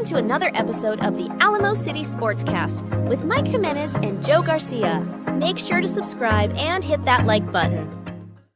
welcome to another episode of the Alamo City Sportscast with Mike Jimenez and Joe Garcia. Make sure to subscribe and hit that like button.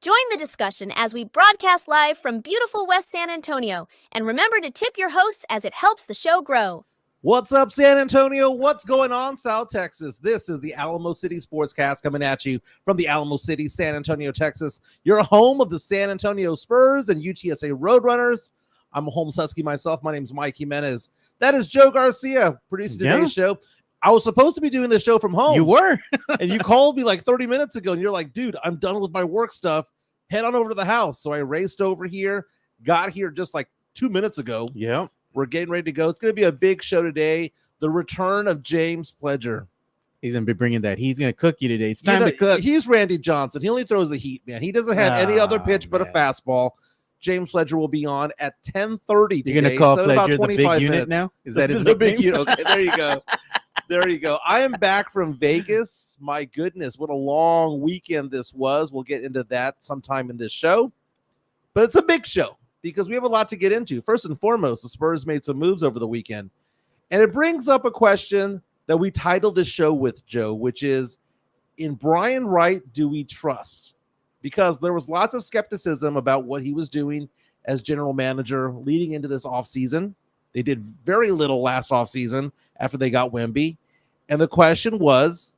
Join the discussion as we broadcast live from beautiful West San Antonio, and remember to tip your hosts as it helps the show grow. What's up, San Antonio? What's going on, South Texas? This is the Alamo City Sportscast coming at you from the Alamo City, San Antonio, Texas. You're home of the San Antonio Spurs and UTSA Roadrunners. I'm a Holmes Husky myself. My name's Mike Jimenez. That is Joe Garcia producing today's show. I was supposed to be doing this show from home. You were. And you called me like 30 minutes ago, and you're like, dude, I'm done with my work stuff. Head on over to the house. So I raced over here, got here just like 2 minutes ago. Yeah. We're getting ready to go. It's going to be a big show today. The return of James Pledger. He's going to be bringing that. He's going to cook you today. It's time to cook. He's Randy Johnson. He only throws the heat, man. He doesn't have any other pitch but a fastball. James Pledger will be on at 10:30 today. You're going to call so Pledger the big unit now? Is that his nickname? Big unit. Okay, there you go. There you go. I am back from Vegas. My goodness, what a long weekend this was. We'll get into that sometime in this show. But it's a big show because we have a lot to get into. First and foremost, the Spurs made some moves over the weekend. And it brings up a question that we titled this show with, Joe, which is, in Brian Wright, do we trust? Because there was lots of skepticism about what he was doing as general manager leading into this offseason. They did very little last offseason after they got Wemby. And the question was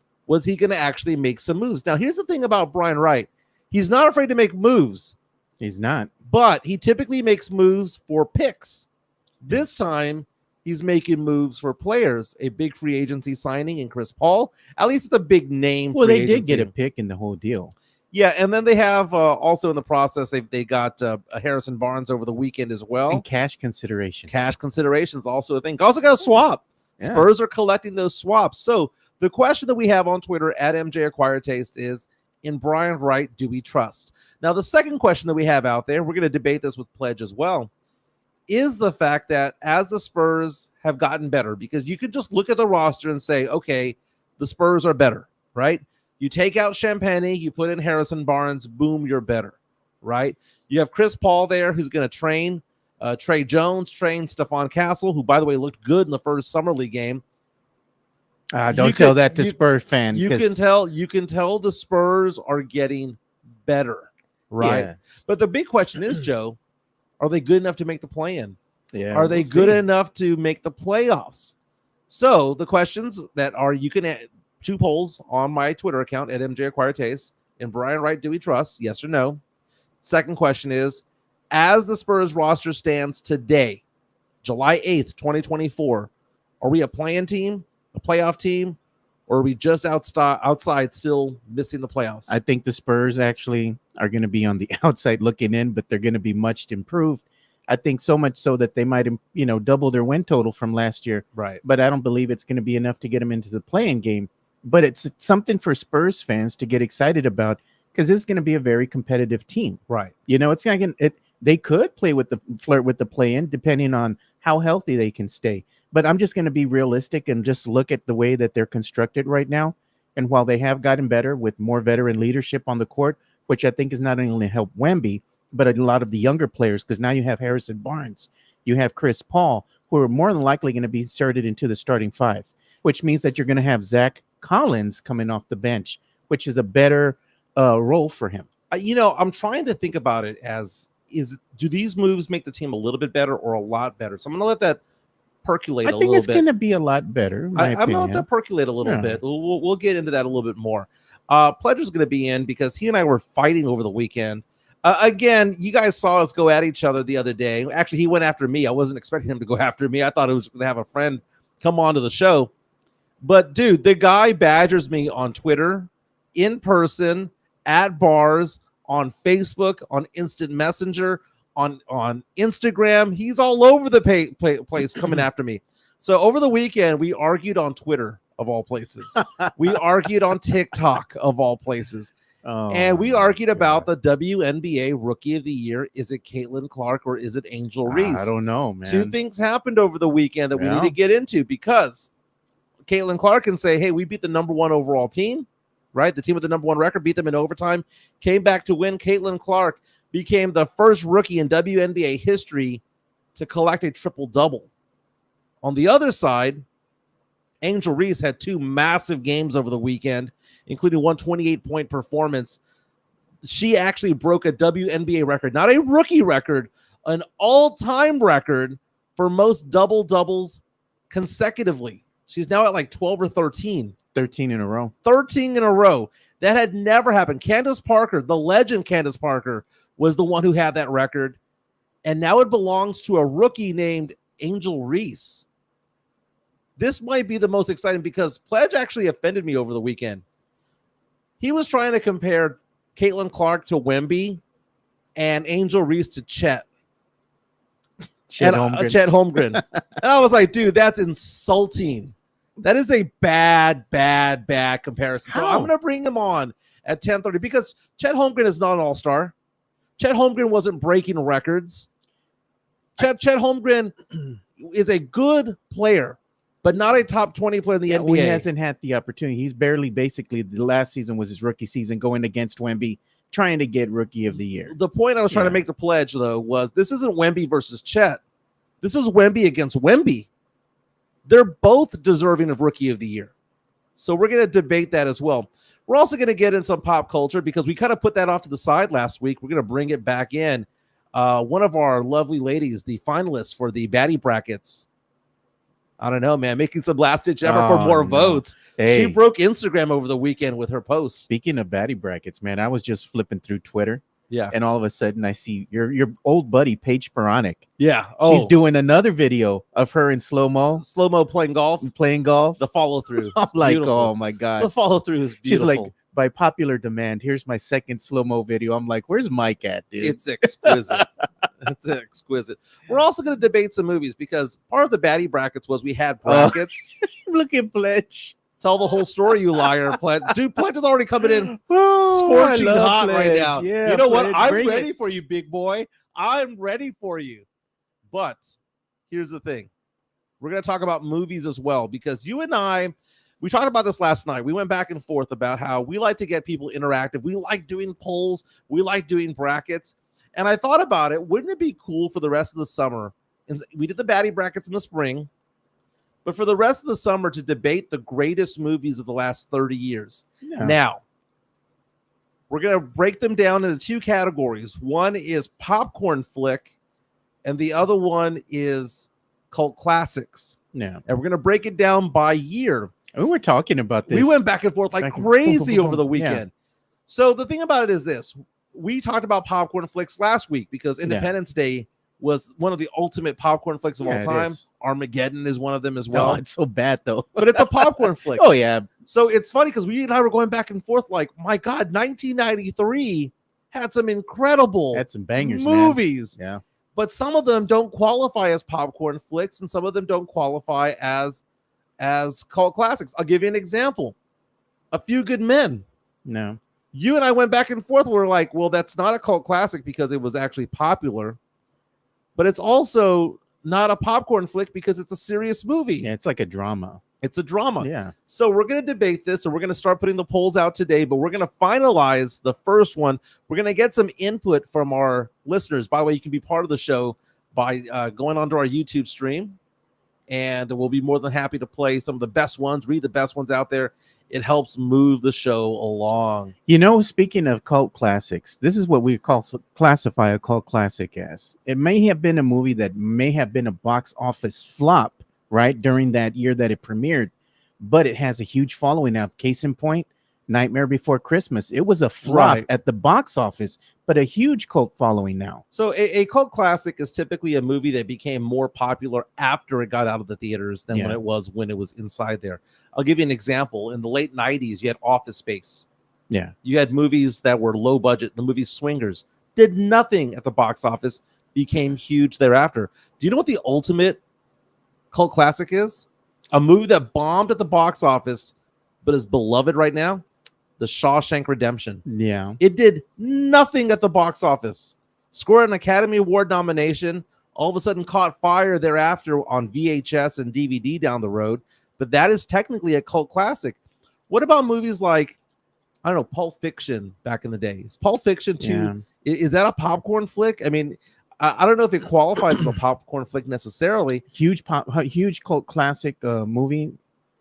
he going to actually make some moves? Now, here's the thing about Brian Wright. He's not afraid to make moves. He's not. But he typically makes moves for picks. This time, he's making moves for players. A big free agency signing in Chris Paul. At least it's a big name. Well, they did get a pick in the whole deal. Yeah, and then they have also in the process, they got a Harrison Barnes over the weekend as well. And cash considerations. Cash considerations also a thing. Also got a swap. Yeah. Spurs are collecting those swaps. So the question that we have on Twitter at MJ Acquire Taste is, in Brian Wright, do we trust? Now, the second question that we have out there, we're going to debate this with Pledge as well, is the fact that as the Spurs have gotten better, because you could just look at the roster and say, okay, the Spurs are better, right? You take out Champagny, you put in Harrison Barnes, boom, you're better, right? You have Chris Paul there who's going to train. Trey Jones trained Stephon Castle, who, by the way, looked good in the first Summer League game. Don't tell that to Spurs fans. You can tell the Spurs are getting better, right? Yeah. But the big question is, Joe, are they good enough to make the play-in? Yeah. Are they good enough to make the playoffs? So the questions that are, you can add 2 polls on my Twitter account at MJ Acquire Taste. In Brian Wright, do we trust? Yes or no? Second question is, as the Spurs roster stands today, July 8th, 2024, are we a play-in team, a playoff team, or are we just outside still missing the playoffs? I think the Spurs actually are going to be on the outside looking in, but they're going to be much improved. I think so much so that they might, double their win total from last year. Right. But I don't believe it's going to be enough to get them into the play-in game. But it's something for Spurs fans to get excited about because this is going to be a very competitive team. Right. It's going to they could flirt with the play-in depending on how healthy they can stay. But I'm just going to be realistic and just look at the way that they're constructed right now. And while they have gotten better with more veteran leadership on the court, which I think is not only help Wemby, but a lot of the younger players, because now you have Harrison Barnes, you have Chris Paul, who are more than likely going to be inserted into the starting 5, which means that you're going to have Zach Collins coming off the bench, which is a better role for him. I'm trying to think about it do these moves make the team a little bit better or a lot better? So I'm going to let that percolate a little bit. I think it's going to be a lot better. I'm going to let that percolate a little bit. We'll get into that a little bit more. Pledger's going to be in because he and I were fighting over the weekend. Again, you guys saw us go at each other the other day. Actually, he went after me. I wasn't expecting him to go after me. I thought it was going to have a friend come on to the show. But, dude, the guy badgers me on Twitter, in person, at bars, on Facebook, on Instant Messenger, on Instagram. He's all over the place coming after me. So over the weekend, we argued on Twitter, of all places. We argued on TikTok, of all places. And we argued about the WNBA Rookie of the Year. Is it Caitlin Clark or is it Angel Reese? I don't know, man. 2 things happened over the weekend that we need to get into because Caitlin Clark can say, hey, we beat the number 1 overall team, right? The team with the number 1 record beat them in overtime, came back to win. Caitlin Clark became the first rookie in WNBA history to collect a triple-double. On the other side, Angel Reese had 2 massive games over the weekend, including one 28-point performance. She actually broke a WNBA record, not a rookie record, an all-time record for most double-doubles consecutively. She's now at like 12 or 13. 13 in a row. 13 in a row. That had never happened. Candace Parker, the legend Candace Parker, was the one who had that record. And now it belongs to a rookie named Angel Reese. This might be the most exciting because Pledge actually offended me over the weekend. He was trying to compare Caitlin Clark to Wemby and Angel Reese to Chet. Chet Holmgren. And I was like, dude, that's insulting. That is a bad comparison. So I'm going to bring him on at 10:30 because Chet Holmgren is not an all-star. Chet Holmgren wasn't breaking records. Chet Holmgren is a good player, but not a top 20 player in the NBA. He hasn't had the opportunity. He's barely, basically, the last season was his rookie season going against Wemby, trying to get Rookie of the Year. The point I was trying to make to Pledge, though, was this isn't Wemby versus Chet. This is Wemby against Wemby. They're both deserving of Rookie of the Year. So we're going to debate that as well. We're also going to get in some pop culture because we kind of put that off to the side last week. We're going to bring it back in. One of our lovely ladies, the finalists for the baddie brackets, I don't know, man, making some last-ditch effort for more votes. Hey. She broke Instagram over the weekend with her post. Speaking of baddie brackets, man, I was just flipping through Twitter. Yeah. And all of a sudden I see your old buddy, Paige Peronic. Yeah. She's doing another video of her in slow-mo playing golf. The follow-through. I'm like, beautiful. Oh my God. The follow-through is beautiful. She's like, by popular demand, here's my second slow-mo video. I'm like, where's Mike at, dude? It's exquisite. It's exquisite. We're also going to debate some movies because part of the baddie brackets was we had brackets. Look at Pledge. Tell the whole story, you liar, Pledge. Dude, Pledge is already coming in scorching hot Pledge. Right now. Yeah, you know Pledge, what? I'm ready for you, big boy. I'm ready for you. But here's the thing. We're going to talk about movies as well because you and I, we talked about this last night. We went back and forth about how we like to get people interactive. We like doing polls. We like doing brackets. And I thought about it. Wouldn't it be cool for the rest of the summer? And we did the baddie brackets in the spring. But for the rest of the summer to debate the greatest movies of the last 30 years. Yeah. Now, we're going to break them down into 2 categories. One is popcorn flick, and the other one is cult classics. Yeah. And we're going to break it down by year. We were talking about this. We went back and forth like crazy over the weekend. Yeah. So the thing about it is this. We talked about popcorn flicks last week because Independence Day was one of the ultimate popcorn flicks of all time. Armageddon is one of them as well. Oh, it's so bad, though. But it's a popcorn flick. Oh, yeah. So it's funny because we and I were going back and forth like, my God, 1993 had some incredible bangers, movies. Man. Yeah. But some of them don't qualify as popcorn flicks, and some of them don't qualify as cult classics. I'll give you an example. A Few Good Men. No. You and I went back and forth. We were like, well, that's not a cult classic because it was actually popular. But it's also not a popcorn flick because it's a serious movie. Yeah, it's like a drama. It's a drama. Yeah. So we're going to debate this, and we're going to start putting the polls out today, but we're going to finalize the first one. We're going to get some input from our listeners. By the way, you can be part of the show by going onto our YouTube stream, and we'll be more than happy to play some of the best ones, read the best ones out there. It helps move the show along. You know, speaking of cult classics, this is what we classify a cult classic as. It may have been a movie that may have been a box office flop, right, during that year that it premiered, but it has a huge following now. Case in point, Nightmare Before Christmas. It was a flop at the box office, but a huge cult following now. So a cult classic is typically a movie that became more popular after it got out of the theaters than when it was inside there. I'll give you an example. In the late 90s, you had Office Space. Yeah. You had movies that were low budget. The movie Swingers did nothing at the box office, became huge thereafter. Do you know what the ultimate cult classic is? A movie that bombed at the box office but is beloved right now? The Shawshank Redemption. Yeah. It did nothing at the box office. Scored an Academy Award nomination. All of a sudden caught fire thereafter on VHS and DVD down the road. But that is technically a cult classic. What about movies like, I don't know, Pulp Fiction back in the days? Pulp Fiction 2, is that a popcorn flick? I mean, I don't know if it qualifies as a popcorn flick necessarily. Huge cult classic movie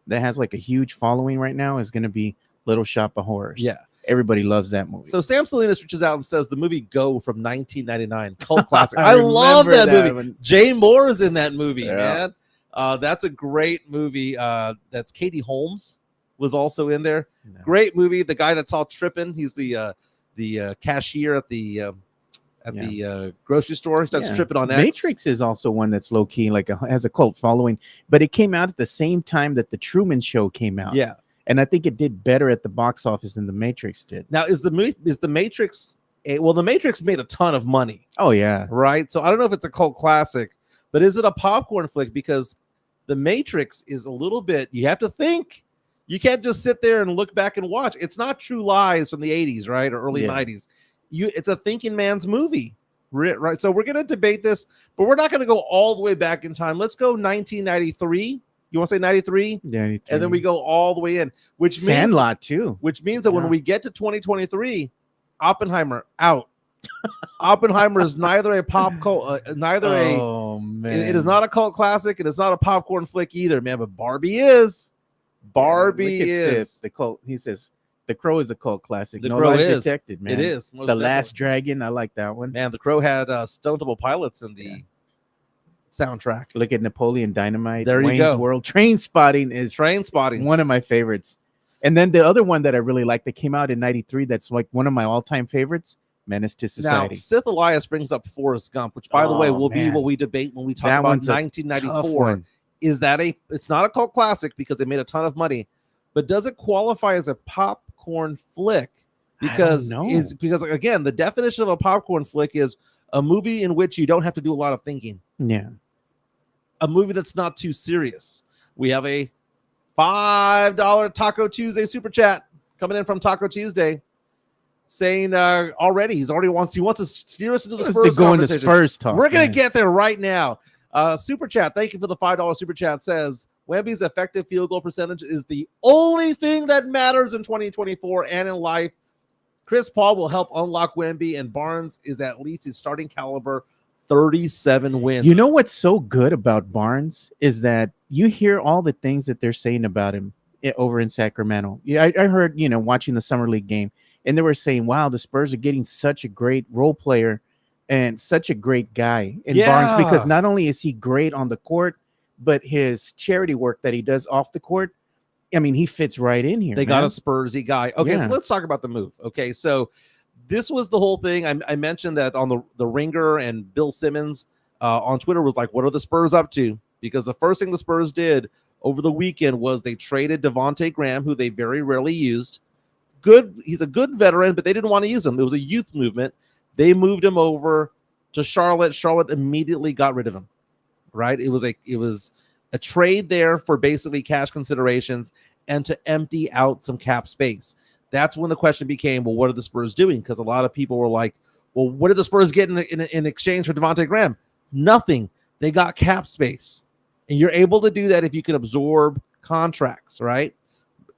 that has like a huge following right now is going to be Little Shop of Horrors. Yeah. Everybody loves that movie. So Sam Salinas reaches out and says the movie Go from 1999, cult classic. I love that movie. One. Jay Moore is in that movie, Yeah. man. That's a great movie. That's Katie Holmes was also in there. No. Great movie. The guy that's all tripping. He's the cashier at the grocery store. He starts tripping on X. Matrix is also one that's low key, like has a cult following, but it came out at the same time that the Truman Show came out. Yeah. And I think it did better at the box office than the Matrix did. Now, is the Matrix? Well, the Matrix made a ton of money. Oh yeah, right. So I don't know if it's a cult classic, but is it a popcorn flick? Because the Matrix is a little bit. You have to think. You can't just sit there and look back and watch. It's not True Lies from the 80s, right, or early 90s. It's a thinking man's movie, right? So we're going to debate this, but we're not going to go all the way back in time. Let's go 1993. You want to say 93? Yeah, and then we go all the way in, which means Sandlot too. Which means that when we get to 2023, Oppenheimer out. Oppenheimer is neither a pop cult, man. It is not a cult classic. It is not a popcorn flick either, man. But Barbie is. Barbie is the cult. He says The Crow is a cult classic. The Crow is detected, man. It is. The Last Dragon. I like that one. Man, The Crow had Stone Temple Pilots in the soundtrack. Look at Napoleon Dynamite. There you go. World. Trainspotting is one of my favorites. And then the other one that I really like that came out in 93 that's like one of my all-time favorites, Menace to Society. Now, Sith Elias brings up Forrest Gump, which, by the way, will be what we debate when we talk about 1994. Is that it's not a cult classic because they made a ton of money, but does it qualify as a popcorn flick? Because again, the definition of a popcorn flick is a movie in which you don't have to do a lot of thinking. Yeah. A movie that's not too serious. We have a $5 Taco Tuesday super chat coming in from Taco Tuesday, saying already he wants to steer us into the Spurs conversation. Spurs talk. We're gonna get there right now. Super chat, thank you for the $5 super chat. Says Wemby's effective field goal percentage is the only thing that matters in 2024 and in life. Chris Paul will help unlock Wemby, and Barnes is at least his starting caliber. 37 wins. You know what's so good about Barnes is that you hear all the things that they're saying about him over in Sacramento. Yeah, I heard, watching the summer league game, and they were saying, wow, the Spurs are getting such a great role player and such a great guy in Barnes, because not only is he great on the court, but his charity work that he does off the court, I mean, he fits right in here. They got a Spursy guy. Okay, so let's talk about the move. Okay, so this was the whole thing. I mentioned that on the Ringer, and Bill Simmons on Twitter was like, what are the Spurs up to? Because the first thing the Spurs did over the weekend was they traded Devontae Graham, who they very rarely used. He's a good veteran, but they didn't want to use him. It was a youth movement. They moved him over to Charlotte. Charlotte immediately got rid of him. Right? It was a trade there for basically cash considerations and to empty out some cap space. That's when the question became, well, what are the Spurs doing? Because a lot of people were like, well, what did the Spurs get in exchange for Devontae Graham? Nothing. They got cap space. And you're able to do that if you can absorb contracts, right?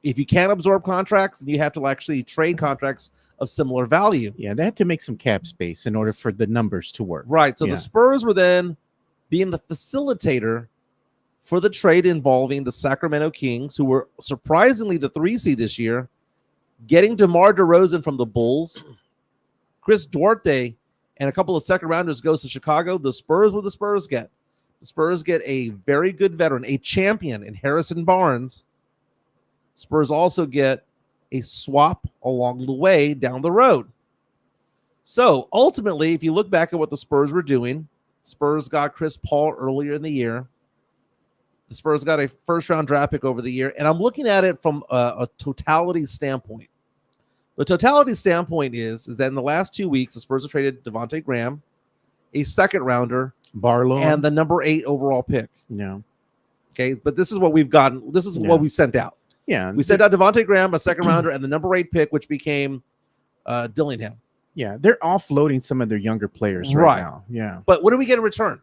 If you can't absorb contracts, then you have to actually trade contracts of similar value. Yeah, they had to make some cap space in order for the numbers to work. Right. So the Spurs were then being the facilitator for the trade involving the Sacramento Kings, who were surprisingly the 3 seed this year, getting DeMar DeRozan from the Bulls, Chris Duarte, and a couple of second rounders goes to Chicago. The Spurs, what the Spurs get? The Spurs get a very good veteran, a champion in Harrison Barnes. Spurs also get a swap along the way down the road. So ultimately, if you look back at what the Spurs were doing, Spurs got Chris Paul earlier in the year. The Spurs got a first-round draft pick over the year, and I'm looking at it from a totality standpoint. The totality standpoint is that in the last 2 weeks, the Spurs have traded Devontae Graham, a second-rounder, Barlow, and the number 8 overall pick. Yeah. Okay, but this is what we've gotten. This is what we sent out. Yeah. We sent out Devontae Graham, a second-rounder, and the number 8 pick, which became Dillingham. Yeah, they're offloading some of their younger players right now. Yeah. But what do we get in return?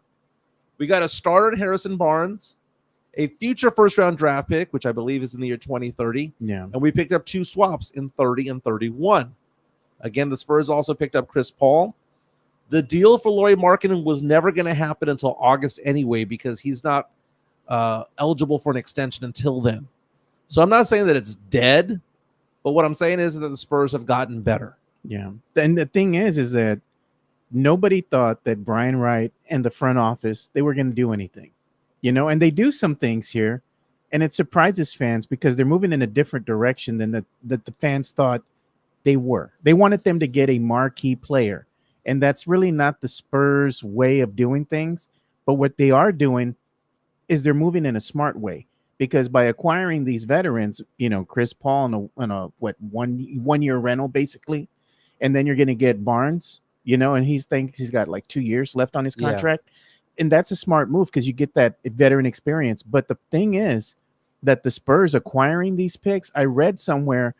We got a starter in Harrison Barnes, a future first-round draft pick, which I believe is in the year 2030. Yeah. And we picked up 2 swaps in 30 and 31. Again, the Spurs also picked up Chris Paul. The deal for Lauri Markkanen was never going to happen until August anyway, because he's not eligible for an extension until then. So I'm not saying that it's dead, but what I'm saying is that the Spurs have gotten better. Yeah. And the thing is that nobody thought that Brian Wright and the front office, they were going to do anything, and they do some things here, and it surprises fans because they're moving in a different direction than that the fans thought they were. They wanted them to get a marquee player, and that's really not the Spurs way of doing things. But what they are doing is they're moving in a smart way, because by acquiring these veterans, Chris Paul on a 1 year rental basically, and then you're going to get Barnes, and he thinks he's got like 2 years left on his contract. Yeah. And that's a smart move because you get that veteran experience. But the thing is that the Spurs acquiring these picks, I read somewhere,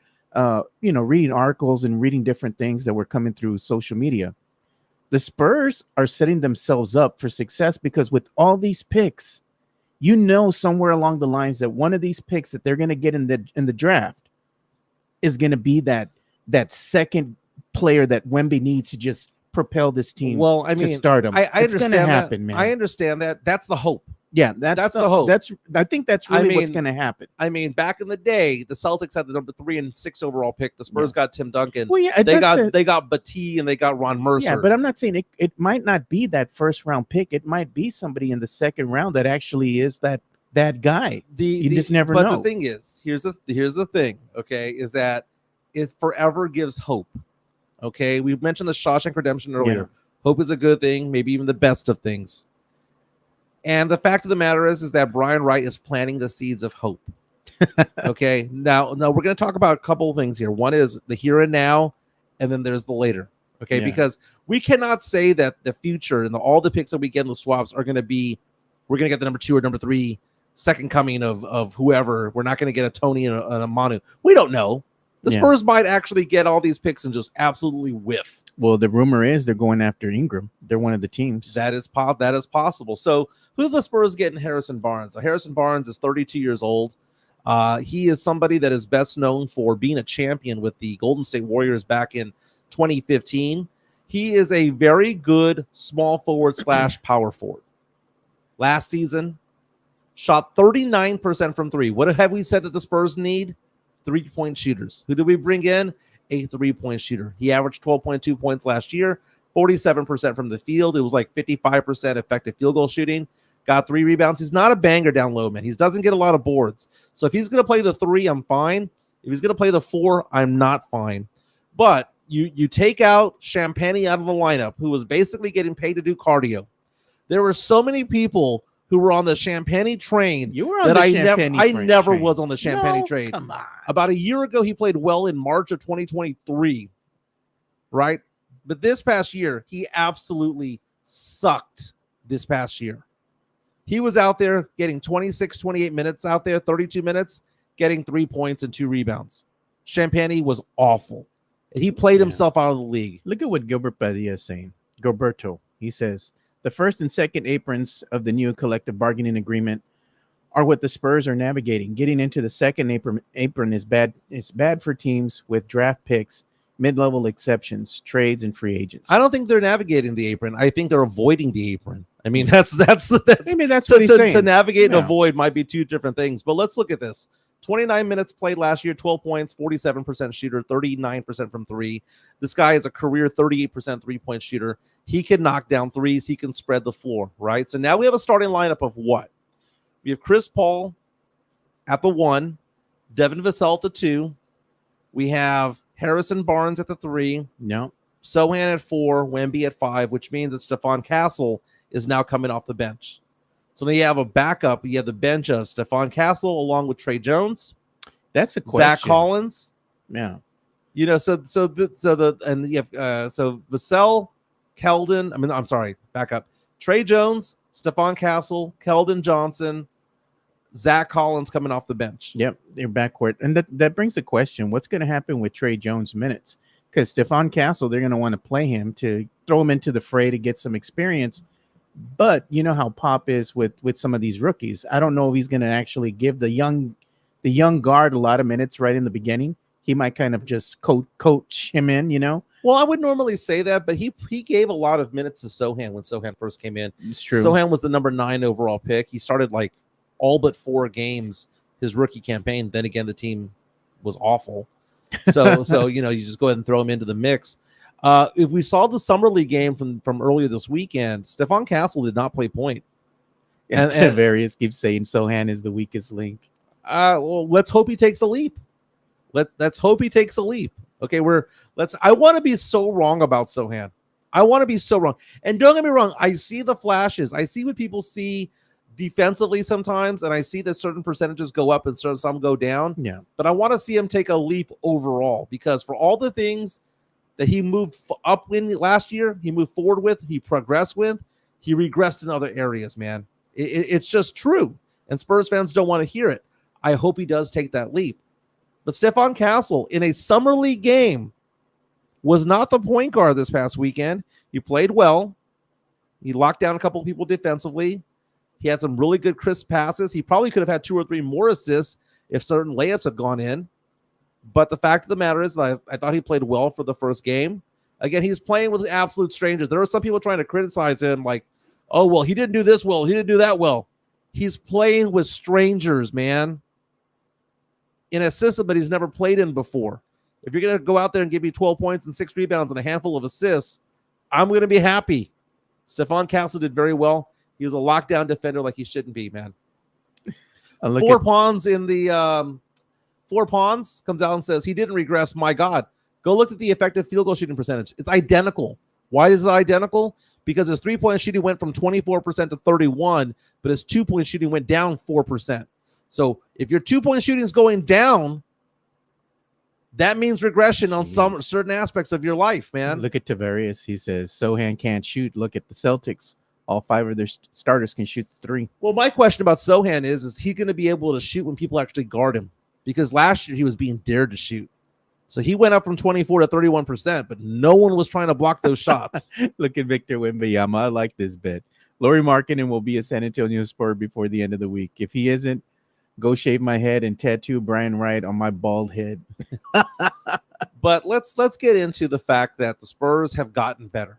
reading articles and reading different things that were coming through social media. The Spurs are setting themselves up for success because with all these picks, somewhere along the lines that one of these picks that they're going to get in the draft is going to be that second player that Wemby needs to just propel this team to stardom. It's going to happen, man. I understand that. That's the hope. Yeah, that's the hope. I think that's really what's going to happen. I mean, back in the day, the Celtics had the number 3 and 6 overall pick. The Spurs got Tim Duncan. Well, yeah, they got Batiste and they got Ron Mercer. Yeah, but I'm not saying it might not be that first round pick. It might be somebody in the second round that actually is that guy. You just never know. But the thing is, here's the thing. Okay, is that it forever gives hope. Okay, we mentioned the Shawshank Redemption earlier. Yeah. Hope is a good thing, maybe even the best of things. And the fact of the matter is that Brian Wright is planting the seeds of hope. Okay, now we're going to talk about a couple of things here. One is the here and now, and then there's the later. Okay, because we cannot say that the future and all the picks that we get in the swaps are going to be, we're going to get the number 2 or number 3 second coming of whoever. We're not going to get a Tony and a Manu. We don't know. The Spurs might actually get all these picks and just absolutely whiff. Well, the rumor is they're going after Ingram. They're one of the teams. That is possible. So who do the Spurs get in Harrison Barnes? Harrison Barnes is 32 years old. He is somebody that is best known for being a champion with the Golden State Warriors back in 2015. He is a very good small forward / power forward. Last season, shot 39% from 3. What have we said that the Spurs need? 3-point shooters. Who did we bring in? A 3-point shooter. He averaged 12.2 points last year, 47% from the field. It was like 55% effective field goal shooting. Got 3 rebounds. He's not a banger down low, man. He doesn't get a lot of boards. So if he's going to play the 3, I'm fine. If he's going to play the 4, I'm not fine. But you take out Champagnie out of the lineup, who was basically getting paid to do cardio. There were so many people who were on the Champagnie train. You were on the Champagnie train. I never was on the Champagnie train. Come on. About a year ago, he played well in March of 2023, right? But this past year, he absolutely sucked this past year. He was out there getting 26, 28 minutes out there, 32 minutes, getting 3 points and 2 rebounds. Champagnie was awful. He played himself out of the league. Look at what Gilbert Padilla is saying. Gilberto, he says, the first and second aprons of the new collective bargaining agreement are what the Spurs are navigating. Getting into the second apron is bad. It's bad for teams with draft picks, mid-level exceptions, trades, and free agents. I don't think they're navigating the apron. I think they're avoiding the apron. I mean, that's maybe that's what he's saying. To navigate and avoid might be 2 different things. But let's look at this. 29 minutes played last year, 12 points, 47% shooter, 39% from 3. This guy is a career 38% 3-point shooter. He can knock down threes. He can spread the floor, right? So now we have a starting lineup of what? We have Chris Paul at the 1, Devin Vassell at the 2. We have Harrison Barnes at the 3. No. Sohan at 4, Wemby at 5, which means that Stephon Castle is now coming off the bench. So now you have a backup. You have the bench of Stephon Castle along with Trey Jones. That's a question. Zach Collins. Yeah. So Vassell, Keldon. Back up. Trey Jones, Stephon Castle, Keldon Johnson, Zach Collins coming off the bench. Yep, they're backcourt. And that brings the question, what's going to happen with Trey Jones' minutes? Because Stephon Castle, they're going to want to play him to throw him into the fray to get some experience. But you know how Pop is with some of these rookies. I don't know if he's going to actually give the young guard a lot of minutes right in the beginning. He might kind of just coach him in, Well, I would normally say that, but he gave a lot of minutes to Sohan when Sohan first came in. It's true. Sohan was the number 9 overall pick. He started like all but 4 games his rookie campaign. Then again, the team was awful. So you just go ahead and throw him into the mix. If we saw the summer league game from earlier this weekend, Stephon Castle did not play point. And Tavarius keeps saying Sohan is the weakest link. Well, let's hope he takes a leap. Let's hope he takes a leap. Okay, I want to be so wrong about Sohan. I want to be so wrong. And don't get me wrong, I see the flashes. I see what people see defensively sometimes, and I see that certain percentages go up and some go down. Yeah. But I want to see him take a leap overall, because for all the things that he moved up in last year, he moved forward with, he progressed with, he regressed in other areas, man. It's just true. And Spurs fans don't want to hear it. I hope he does take that leap. But Stephon Castle, in a summer league game, was not the point guard this past weekend. He played well. He locked down a couple of people defensively. He had some really good crisp passes. He probably could have had 2 or 3 more assists if certain layups had gone in. But the fact of the matter is that I thought he played well for the first game. Again, he's playing with absolute strangers. There are some people trying to criticize him like, oh, well, he didn't do this well. He didn't do that well. He's playing with strangers, man, in a system that he's never played in before. If you're going to go out there and give me 12 points and 6 rebounds and a handful of assists, I'm going to be happy. Stephon Castle did very well. He was a lockdown defender like he shouldn't be, man. 4 pawns in the 4 pawns comes out and says he didn't regress. My God, go look at the effective field goal shooting percentage. It's identical. Why is it identical? Because his 3-point shooting went from 24% to 31%, but his 2-point shooting went down 4%. So if your 2-point shooting is going down, that means regression on some certain aspects of your life, man. Look at Tavarius. He says Sohan can't shoot. Look at the Celtics. All 5 of their starters can shoot 3. Well, my question about Sohan is he going to be able to shoot when people actually guard him? Because last year he was being dared to shoot. So he went up from 24 to 31%, but no one was trying to block those shots. Look at Victor Wembanyama. I like this bet. Lauri Markkanen will be a San Antonio Spur before the end of the week. If he isn't, go shave my head and tattoo Brian Wright on my bald head. But let's get into the fact that the Spurs have gotten better.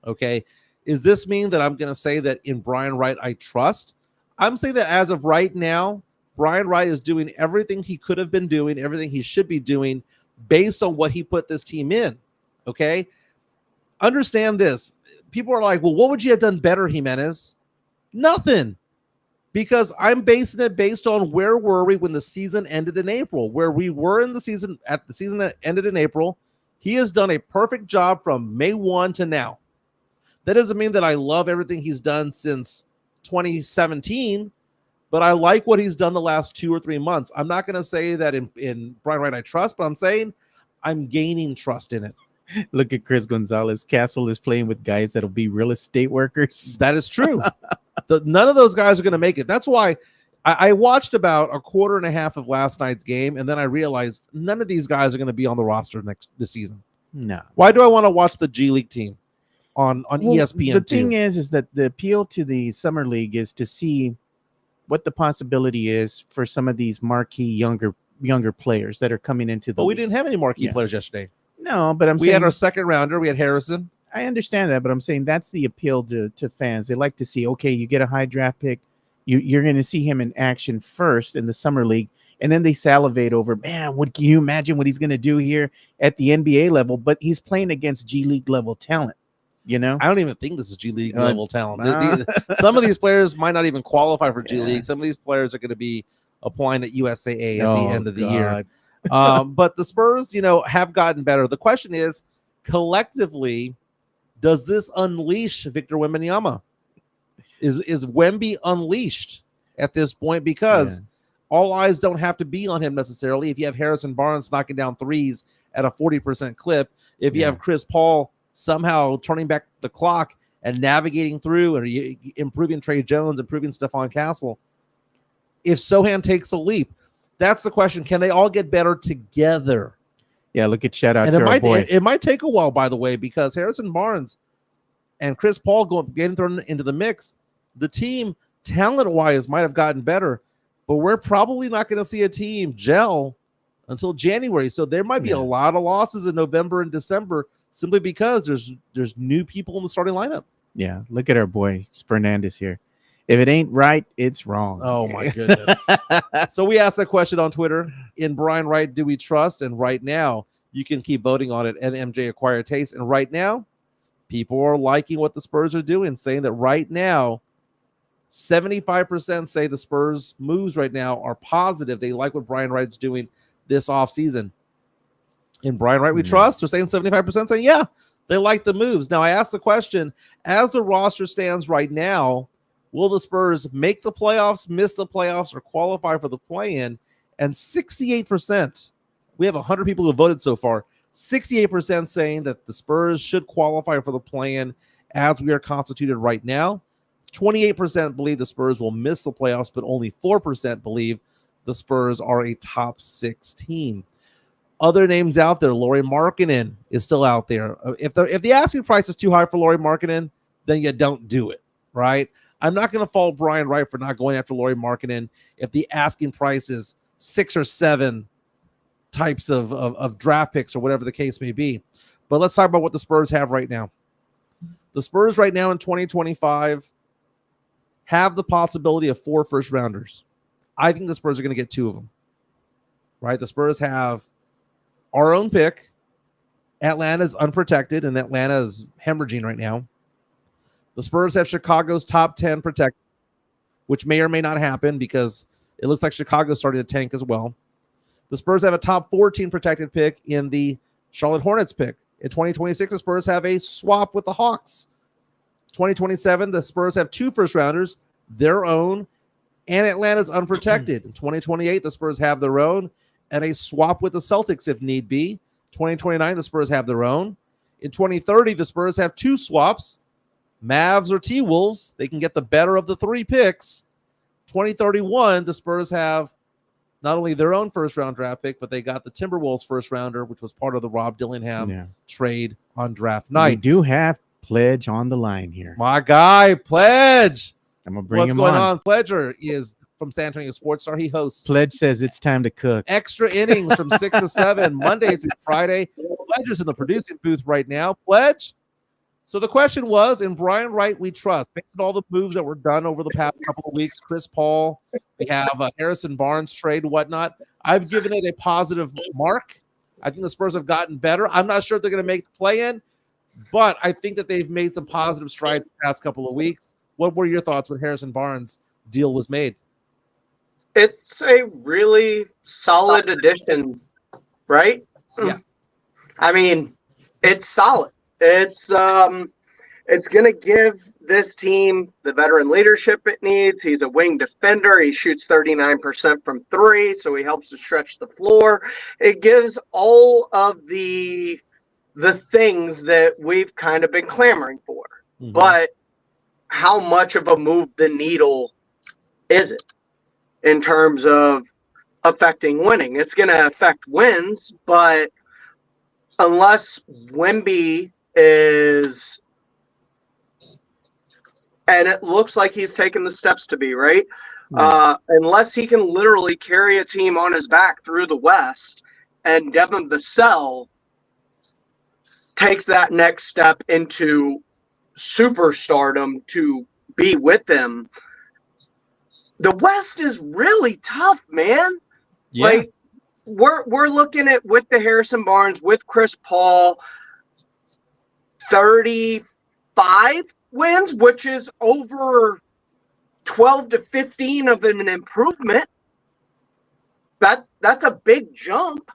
Okay. Is this mean that I'm going to say that in Brian Wright I trust? I'm saying that as of right now, Brian Wright is doing everything he could have been doing, everything he should be doing based on what he put this team in. Okay. Understand this. People are like, well, what would you have done better, Jimenez? Nothing. Because I'm basing it based on where were we when the season ended in April, where we were in the season at the season that ended in April. He has done a perfect job from May 1 to now. That doesn't mean that I love everything he's done since 2017, but I like what he's done the last 2 or 3 months. I'm not going to say that in Brian Wright I trust, but I'm saying I'm gaining trust in it. Look at Chris Gonzalez. Castle is playing with guys that'll be real estate workers. That is true. None of those guys are going to make it. That's why I watched about a quarter and a half of last night's game, and then I realized none of these guys are going to be on the roster this season. No. Why do I want to watch the G League team on ESPN? The thing is that the appeal to the summer league is to see what the possibility is for some of these marquee younger players that are coming into the. But we didn't have any marquee players yesterday. No, but we had our second rounder. We had Harrison. I understand that, but I'm saying that's the appeal to fans. They like to see, okay, you get a high draft pick. You're going to see him in action first in the summer league, and then they salivate over, man, can you imagine what he's going to do here at the NBA level? But he's playing against G League level talent. You know, I don't even think this is G League level talent. Some of these players might not even qualify for G League. Some of these players are going to be applying at USAA at the end of the year. But the Spurs, have gotten better. The question is, collectively, does this unleash Victor Wembanyama? Is Wemby unleashed at this point? Because all eyes don't have to be on him necessarily. If you have Harrison Barnes knocking down threes at a 40% clip, if you have Chris Paul somehow turning back the clock and navigating through and improving Trey Jones, improving Stephon Castle, if Sohan takes a leap, that's the question. Can they all get better together? Yeah, shout out to our boy. It might take a while, by the way, because Harrison Barnes and Chris Paul getting thrown into the mix. The team, talent-wise, might have gotten better, but we're probably not going to see a team gel until January. So there might be a lot of losses in November and December simply because there's new people in the starting lineup. Yeah, look at our boy Fernandez here. If it ain't right, it's wrong. Oh my goodness. So we asked that question on Twitter. In Brian Wright, do we trust? And right now, you can keep voting on it at MJ Acquired Taste. And right now, people are liking what the Spurs are doing, saying that right now, 75% say the Spurs moves right now are positive. They like what Brian Wright's doing this offseason. In Brian Wright, we trust. They're saying 75% saying, yeah, they like the moves. Now, I asked the question, as the roster stands right now, will the Spurs make the playoffs, miss the playoffs, or qualify for the play-in? And 68%, we have 100 people who voted so far, 68% saying that the Spurs should qualify for the play-in as we are constituted right now. 28% believe the Spurs will miss the playoffs, but only 4% believe the Spurs are a top 6 team. Other names out there, Lauri Markkanen is still out there. If the asking price is too high for Lauri Markkanen, then you don't do it, right? I'm not going to fault Brian Wright for not going after Lauri Markkanen if the asking price is 6 or 7 types of draft picks or whatever the case may be. But let's talk about what the Spurs have right now. The Spurs right now in 2025 have the possibility of 4 first-rounders. I think the Spurs are going to get 2 of them, right? The Spurs have our own pick. Atlanta's unprotected, and Atlanta is hemorrhaging right now. The Spurs have Chicago's top 10 protected, which may or may not happen because it looks like Chicago's starting to tank as well. The Spurs have a top 14 protected pick in the Charlotte Hornets pick. In 2026, the Spurs have a swap with the Hawks. 2027, the Spurs have 2 first-rounders, their own, and Atlanta's unprotected. In 2028, the Spurs have their own, and a swap with the Celtics if need be. 2029, the Spurs have their own. In 2030, the Spurs have 2 swaps, Mavs or T-Wolves. They can get the better of the 3 picks. 2031, the Spurs have not only their own first-round draft pick, but they got the Timberwolves first-rounder, which was part of the Rob Dillingham trade on draft night. We do have Pledge on the line here. My guy, Pledge. I'm going to bring What's him going on. Pledger is from San Antonio Sportscast. He hosts Pledge says it's time to cook. Extra Innings from 6 to 7, Monday through Friday. Pledge is in the producing booth right now. Pledge. So the question was, in Brian Wright, we trust. Based on all the moves that were done over the past couple of weeks, Chris Paul, we have a Harrison Barnes trade and whatnot. I've given it a positive mark. I think the Spurs have gotten better. I'm not sure if they're going to make the play-in, but I think that they've made some positive strides the past couple of weeks. What were your thoughts when Harrison Barnes' deal was made? It's a really solid addition, right? Yeah. I mean, it's solid. It's going to give this team the veteran leadership it needs. He's a wing defender. He shoots 39% from 3, so he helps to stretch the floor. It gives all of the things that we've kind of been clamoring for. Mm-hmm. But how much of a move the needle is it in terms of affecting winning? It's going to affect wins, but unless Wemby is, and it looks like he's taken the steps to be, right? Unless he can literally carry a team on his back through the West, and Devin Vassell takes that next step into superstardom to be with them, the West is really tough, man. Yeah. Like, we're looking at, with the Harrison Barnes, with Chris Paul, 35 wins, which is over 12 to 15 of an improvement. That's a big jump.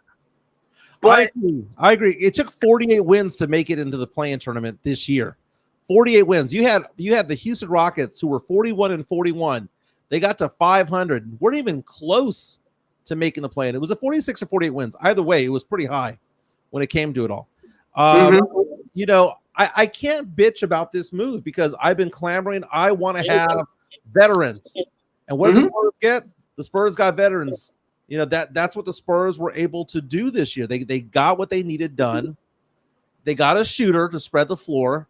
But I agree. It took 48 wins to make it into the play-in tournament this year. 48 wins. You had the Houston Rockets, who were 41-41. They got to 500. Weren't even close to making the play-in. It was a 46 or 48 wins. Either way, it was pretty high when it came to it all. You know, I can't bitch about this move because I've been clamoring. I want to have veterans. And what did the Spurs get? The Spurs got veterans. You know, that's what the Spurs were able to do this year. They got what they needed done. They got a shooter to spread the floor.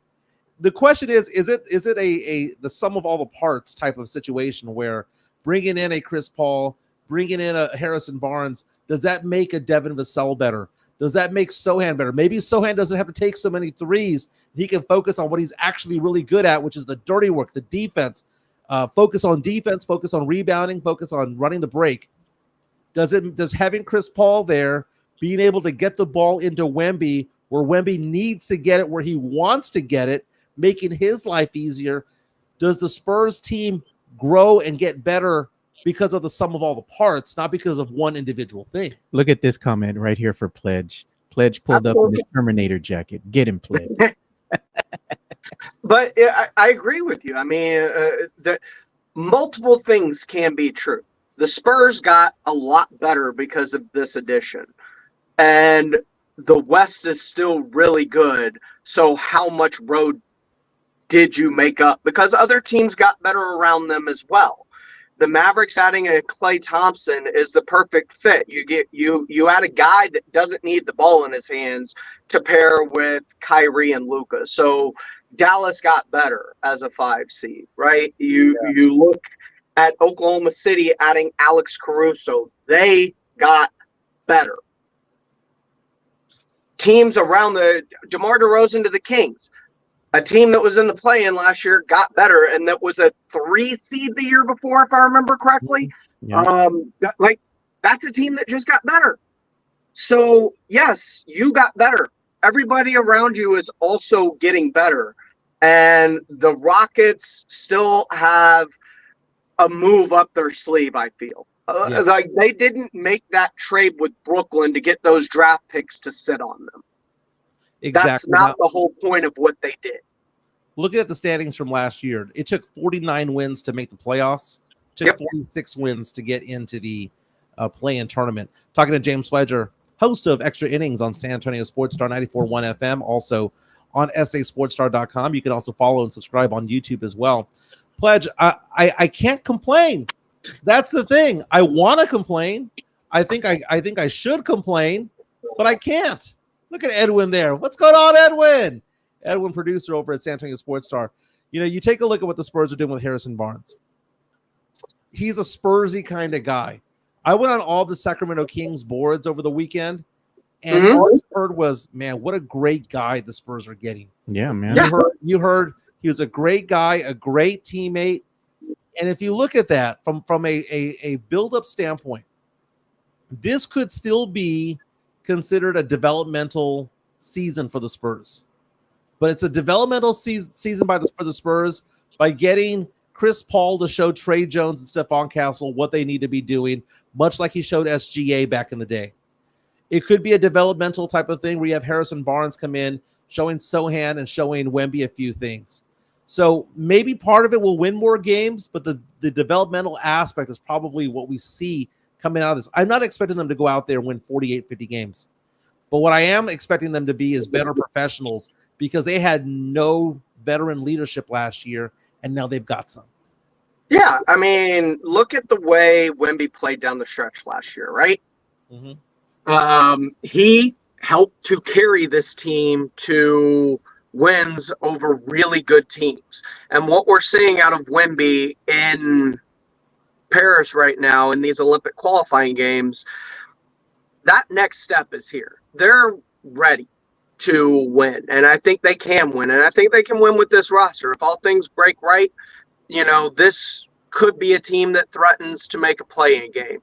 The question is it the sum of all the parts type of situation where bringing in a Chris Paul, bringing in a Harrison Barnes, does that make a Devin Vassell better? Does that make Sohan better? Maybe Sohan doesn't have to take so many threes. He can focus on what he's actually really good at, which is the dirty work, the defense. Focus on defense, focus on rebounding, focus on running the break. Does having Chris Paul there, being able to get the ball into Wemby where Wemby needs to get it, where he wants to get it, making his life easier, does the Spurs team grow and get better because of the sum of all the parts, not because of one individual thing? Look at this comment right here for Pledge. Pledge pulled up in his Terminator jacket. Get him, Pledge. But I agree with you. I mean, the multiple things can be true. The Spurs got a lot better because of this addition. And the West is still really good. So how much road did you make up? Because other teams got better around them as well. The Mavericks adding a Klay Thompson is the perfect fit. You add a guy that doesn't need the ball in his hands to pair with Kyrie and Luka. So Dallas got better as a 5 seed, right? You look at Oklahoma City adding Alex Caruso. They got better. Teams around the DeMar DeRozan to the Kings. A team that was in the play-in last year got better, and that was a 3 seed the year before, if I remember correctly. Yeah. That's a team that just got better. So, yes, you got better. Everybody around you is also getting better. And the Rockets still have a move up their sleeve, I feel. Like they didn't make that trade with Brooklyn to get those draft picks to sit on them. Exactly. That's not the whole point of what they did. Looking at the standings from last year, it took 49 wins to make the playoffs. It took 46 wins to get into the play-in tournament. Talking to James Pledger, host of Extra Innings on San Antonio Sportstar 94.1 FM, also on sasportstar.com. You can also follow and subscribe on YouTube as well. Pledge, I can't complain. That's the thing. I want to complain. I think I should complain, but I can't. Look at Edwin there. What's going on, Edwin? Edwin, producer over at San Antonio Sportstar. You take a look at what the Spurs are doing with Harrison Barnes. He's a Spursy kind of guy. I went on all the Sacramento Kings boards over the weekend, and all I heard was, man, what a great guy the Spurs are getting. Yeah, man. You heard he was a great guy, a great teammate. And if you look at that from a build-up standpoint, this could still be considered a developmental season for the Spurs. But it's a developmental season for the Spurs by getting Chris Paul to show Trey Jones and Stephon Castle what they need to be doing, much like he showed SGA back in the day. It could be a developmental type of thing where you have Harrison Barnes come in, showing Sohan and showing Wemby a few things. So maybe part of it will win more games, but the developmental aspect is probably what we see coming out of this. I'm not expecting them to go out there and win 48, 50 games. But what I am expecting them to be is better professionals, because they had no veteran leadership last year, and now they've got some. Yeah, I mean, look at the way Wemby played down the stretch last year, right? Mm-hmm. He helped to carry this team to wins over really good teams. And what we're seeing out of Wemby in Paris right now in these Olympic qualifying games, that next step is here. They're ready to win, and I think they can win, and I think they can win with this roster. If all things break right, this could be a team that threatens to make a play-in game.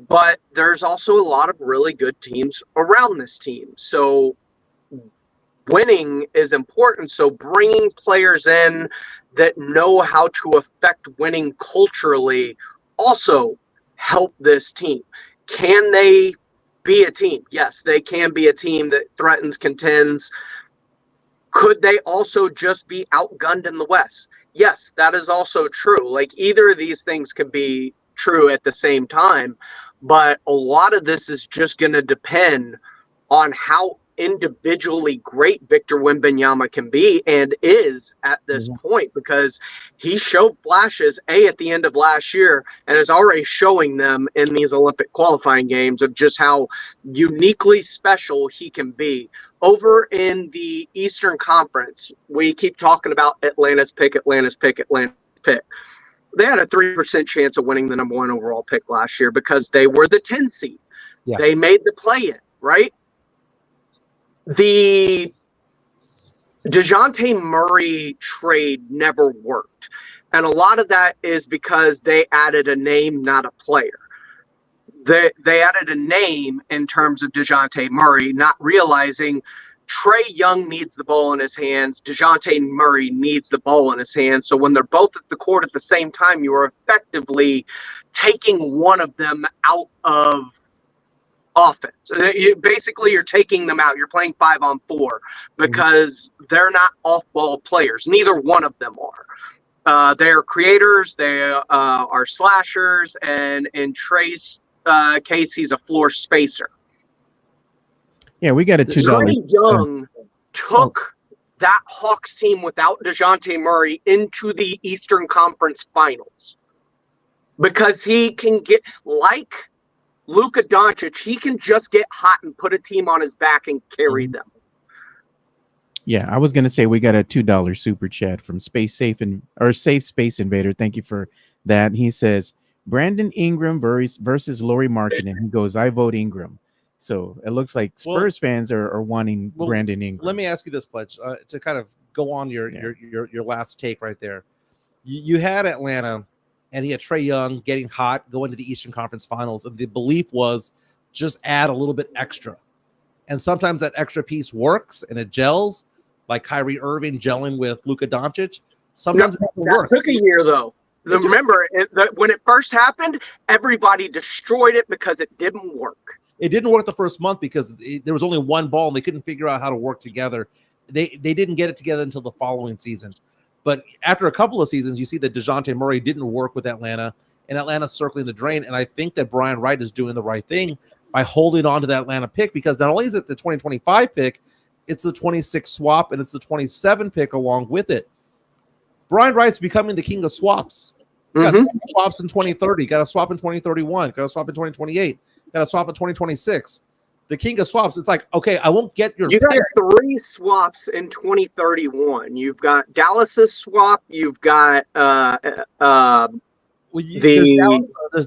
But there's also a lot of really good teams around this team. So winning is important. So bringing players in that know how to affect winning culturally also help this team. Can they be a team? Yes, they can be a team that threatens, contends. Could they also just be outgunned in the West? Yes, that is also true. Like, either of these things can be true at the same time, but a lot of this is just going to depend on how individually great Victor Wembanyama can be and is at this point, because he showed flashes at the end of last year and is already showing them in these Olympic qualifying games of just how uniquely special he can be. Over in the Eastern Conference, we keep talking about Atlanta's pick. They had a 3% chance of winning the number 1 overall pick last year because they were the 10 seed. Yeah. They made the play-in, right? the DeJounte Murray trade never worked. And a lot of that is because they added a name, not a player. They added a name in terms of DeJounte Murray, not realizing Trae Young needs the ball in his hands. DeJounte Murray needs the ball in his hands. So when they're both at the court at the same time, you are effectively taking one of them out of offense. You're taking them out. You're playing 5-on-4 because they're not off-ball players. Neither one of them are. They're creators. They are slashers. And in Trae's case, he's a floor spacer. Yeah, we got a $2. Trae Young took that Hawks team without DeJounte Murray into the Eastern Conference Finals because he can get, like Luka Doncic, he can just get hot and put a team on his back and carry them. Yeah, I was gonna say we got a $2 super chat from Safe Space Invader. Thank you for that. He says Brandon Ingram versus Lauri Markkanen. He goes, I vote Ingram. So it looks like Spurs fans are wanting Brandon Ingram. Let me ask you this, Pledge, to kind of go on your last take right there. You had Atlanta, and he had Trae Young getting hot, going to the Eastern Conference Finals, and the belief was just add a little bit extra. And sometimes that extra piece works and it gels, like Kyrie Irving gelling with Luka Doncic. Sometimes it doesn't work. That took a year, though. Remember, when it first happened, everybody destroyed it because it didn't work. It didn't work the first month because there was only one ball and they couldn't figure out how to work together. They didn't get it together until the following season. But after a couple of seasons, you see that DeJounte Murray didn't work with Atlanta, and Atlanta's circling the drain. And I think that Brian Wright is doing the right thing by holding on to that Atlanta pick, because not only is it the 2025 pick, it's the 26 swap, and it's the 27 pick along with it. Brian Wright's becoming the king of swaps. Got swaps in 2030, got a swap in 2031, got a swap in 2028. Got a swap in 2026. The king of swaps. It's like, okay, I won't get your. You got 3 swaps in 2031. You've got Dallas's swap. You've got there's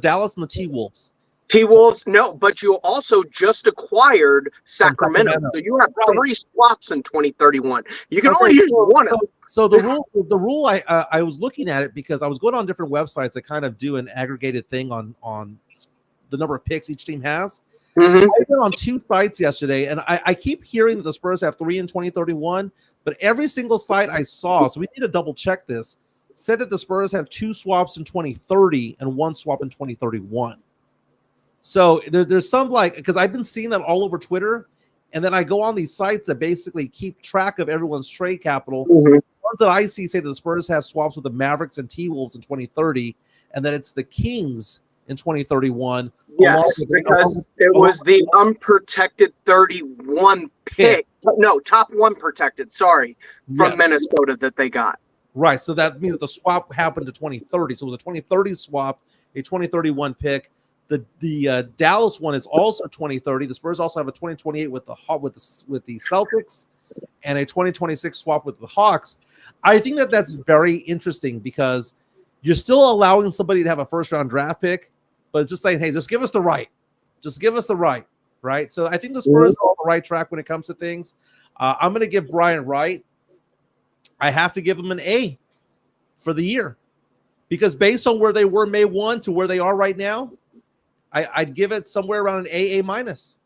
Dallas and the T-Wolves. T-Wolves, no, but you also just acquired Sacramento. So you have 3 swaps in 2031. You can only use one. So the rule I was looking at it because I was going on different websites that kind of do an aggregated thing on the number of picks each team has. I went on 2 sites yesterday, and I keep hearing that the Spurs have 3 in 2031, but every single site I saw, so we need to double check this, said that the Spurs have 2 swaps in 2030 and 1 swap in 2031. So there's some, like, because I've been seeing that all over Twitter, and then I go on these sites that basically keep track of everyone's trade capital. The ones that I see say that the Spurs have swaps with the Mavericks and T-Wolves in 2030, and that it's the Kings in 2031. Yes, because it was the unprotected 31 pick. No, top 1 protected, from Minnesota that they got. Right, so that means that the swap happened to 2030. So it was a 2030 swap, a 2031 pick. The Dallas one is also 2030. The Spurs also have a 2028 with the Celtics and a 2026 swap with the Hawks. I think that that's very interesting because you're still allowing somebody to have a first-round draft pick, but it's just saying, hey, just give us the right. Just give us the right, right? So I think the Spurs are on the right track when it comes to things. I'm going to give Brian Wright, I have to give him an A for the year, because based on where they were May 1 to where they are right now, I'd give it somewhere around an A minus.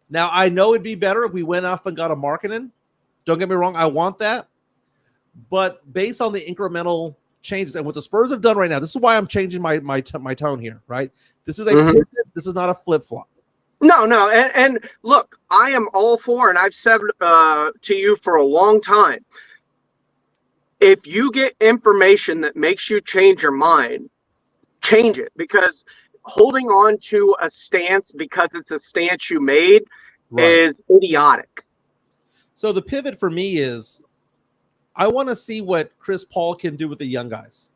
Now, I know it'd be better if we went off and got a Markkanen. Don't get me wrong, I want that. But based on the incremental changes and what the Spurs have done right now, this is why I'm changing my tone here, right? This is a pivot. This is not a flip-flop. No. And look, I am all for, and I've said to you for a long time, if you get information that makes you change your mind, change it, because holding on to a stance because it's a stance you made is idiotic. So the pivot for me is I want to see what Chris Paul can do with the young guys.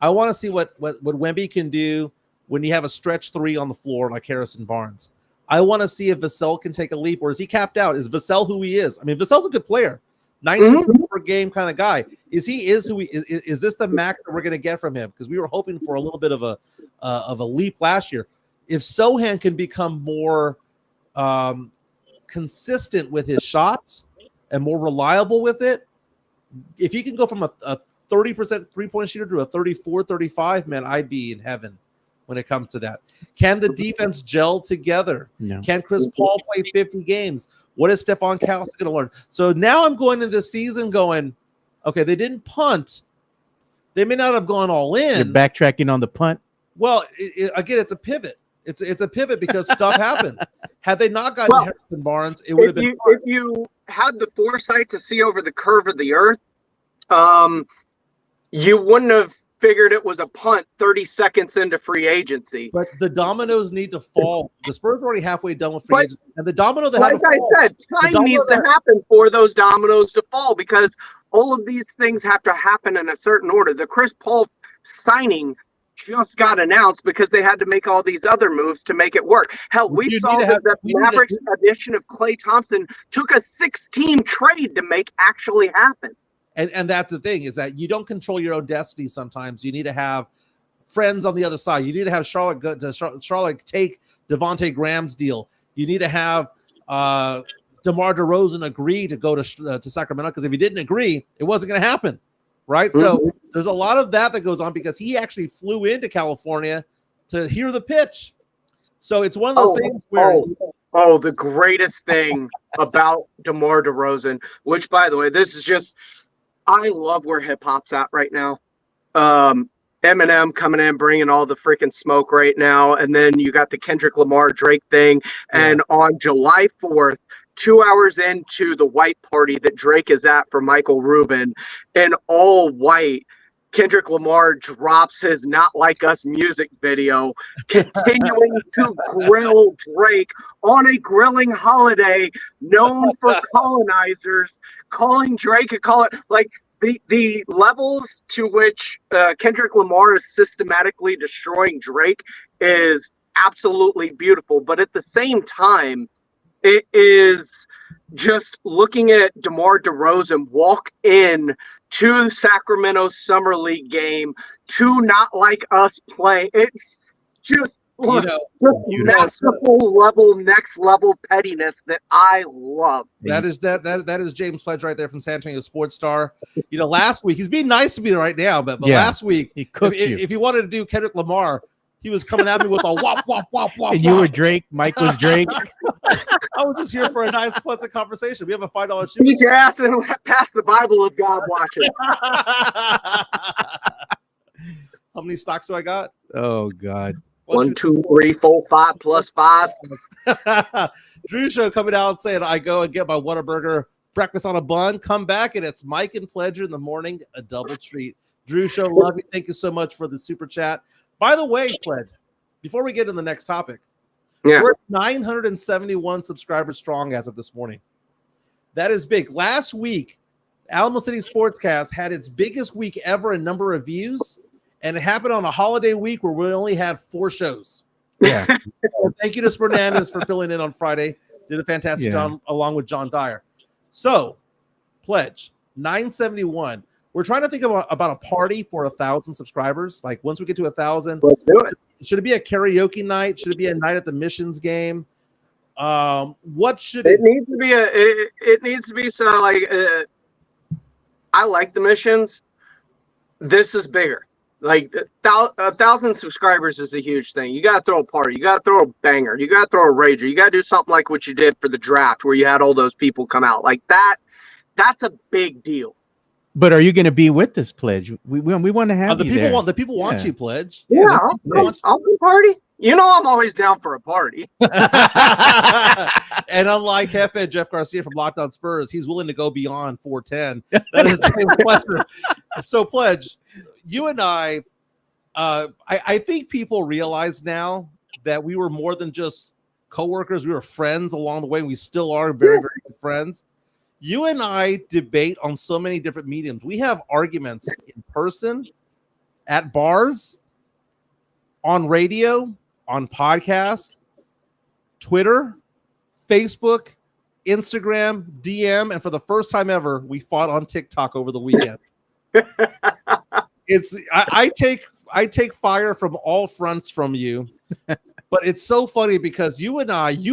I want to see what Wemby can do when you have a stretch 3 on the floor like Harrison Barnes. I want to see if Vassell can take a leap, or is he capped out? Is Vassell who he is? I mean, Vassell's a good player. 19 per game kind of guy. Is who he is this the max that we're going to get from him? Because we were hoping for a little bit of a leap last year. If Sohan can become more consistent with his shots and more reliable with it, if he can go from a 30% three-point shooter to a 34, 35, man, I'd be in heaven when it comes to that. Can the defense gel together? No. Can Chris Paul play 50 games? What is Stephon Castle going to learn? So now I'm going into this season going, okay, they didn't punt. They may not have gone all in. You're backtracking on the punt. Well, again, it's a pivot. It's a pivot because stuff happened. Had they not gotten Harrison Barnes, it would have been. If you had the foresight to see over the curve of the earth, you wouldn't have figured it was a punt 30 seconds into free agency. But the dominoes need to fall. The Spurs are already halfway done with free agency, and the domino that like I said, time needs to happen for those dominoes to fall because all of these things have to happen in a certain order. The Chris Paul signing just got announced because they had to make all these other moves to make it work. Hell, we saw that the Mavericks addition of Klay Thompson took a 6-team trade to make actually happen. And that's the thing, is that you don't control your own destiny sometimes. You need to have friends on the other side. You need to have Charlotte take Devontae Graham's deal. You need to have DeMar DeRozan agree to go to Sacramento, because if he didn't agree, it wasn't going to happen. Right. Mm-hmm. So there's a lot of that goes on because he actually flew into California to hear the pitch. So it's one of those things where. The greatest thing about DeMar DeRozan, which, by the way, this is just, I love where hip hop's at right now. Eminem coming in, bringing all the freaking smoke right now. And then you got the Kendrick Lamar Drake thing. And on July 4th, 2 hours into the white party that Drake is at for Michael Rubin, in all white, Kendrick Lamar drops his Not Like Us music video, continuing to grill Drake on a grilling holiday known for colonizers, calling Drake a colonizers. Like, the levels to which Kendrick Lamar is systematically destroying Drake is absolutely beautiful. But at the same time, it is just looking at DeMar DeRozan walk in to Sacramento Summer League game to Not Like Us play. It's just next level pettiness that I love. That is James Pledge right there from San Antonio Sports Star. Last week, he's being nice to me right now, but last week, he cooked you. If you wanted to do Kendrick Lamar, he was coming at me with a wop, wop, wop, wop. And you were Drake. Mike was Drake. I was just here for a nice, pleasant conversation. We have a $5 shoot. Beat your ass and pass the Bible of God watching. How many stocks do I got? Oh, God. 1, 2, 3, 4, 5 plus 5. Drew Show coming out saying, I go and get my Whataburger breakfast on a bun. Come back, and it's Mike and Pledger in the morning, a double treat. Drew Show, love you. Thank you so much for the super chat. By the way, Pledge, before we get to the next topic, we're 971 subscribers strong as of this morning. That is big. Last week, Alamo City Sportscast had its biggest week ever in number of views, and it happened on a holiday week where we only had 4 shows. Yeah. Thank you to Fernandez for filling in on Friday. Did a fantastic job along with John Dyer. So, Pledge, 971. We're trying to think about a party for 1,000 subscribers. Like, once we get to 1,000, let's do it. Should it be a karaoke night? Should it be a night at the Missions game? What should it needs to be? It needs to be so like. I like the Missions. This is bigger. Like 1,000 subscribers is a huge thing. You got to throw a party. You got to throw a banger. You got to throw a rager. You got to do something like what you did for the draft, where you had all those people come out like that. That's a big deal. But are you going to be with this, Pledge? We want to have you there. The people want you, Pledge. Yeah, I'll be party. I'm always down for a party. And unlike Jefe Jeff Garcia from Locked On Spurs, he's willing to go beyond 410. That is a pleasure. So, Pledge, you and I think people realize now that we were more than just coworkers. We were friends along the way. We still are very, very good friends. You and I debate on so many different mediums. We have arguments in person, at bars, on radio, on podcasts, Twitter, Facebook, Instagram, DM, and for the first time ever, we fought on TikTok over the weekend. I take fire from all fronts from you, but it's so funny because you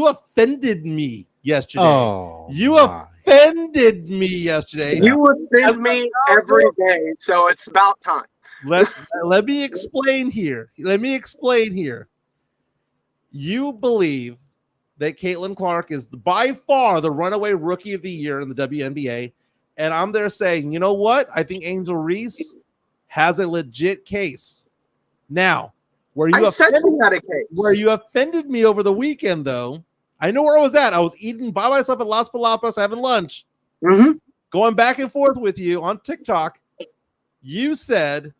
offended me yesterday. Oh, you offended me yesterday. You offend me every day, so it's about time. Let me explain here. You believe that Caitlin Clark is by far the runaway rookie of the year in the WNBA, and I'm there saying, you know what? I think Angel Reese has a legit case. Now, where you offended me over the weekend, though, I know where I was at. I was eating by myself at Las Palapas, having lunch, going back and forth with you on TikTok. You said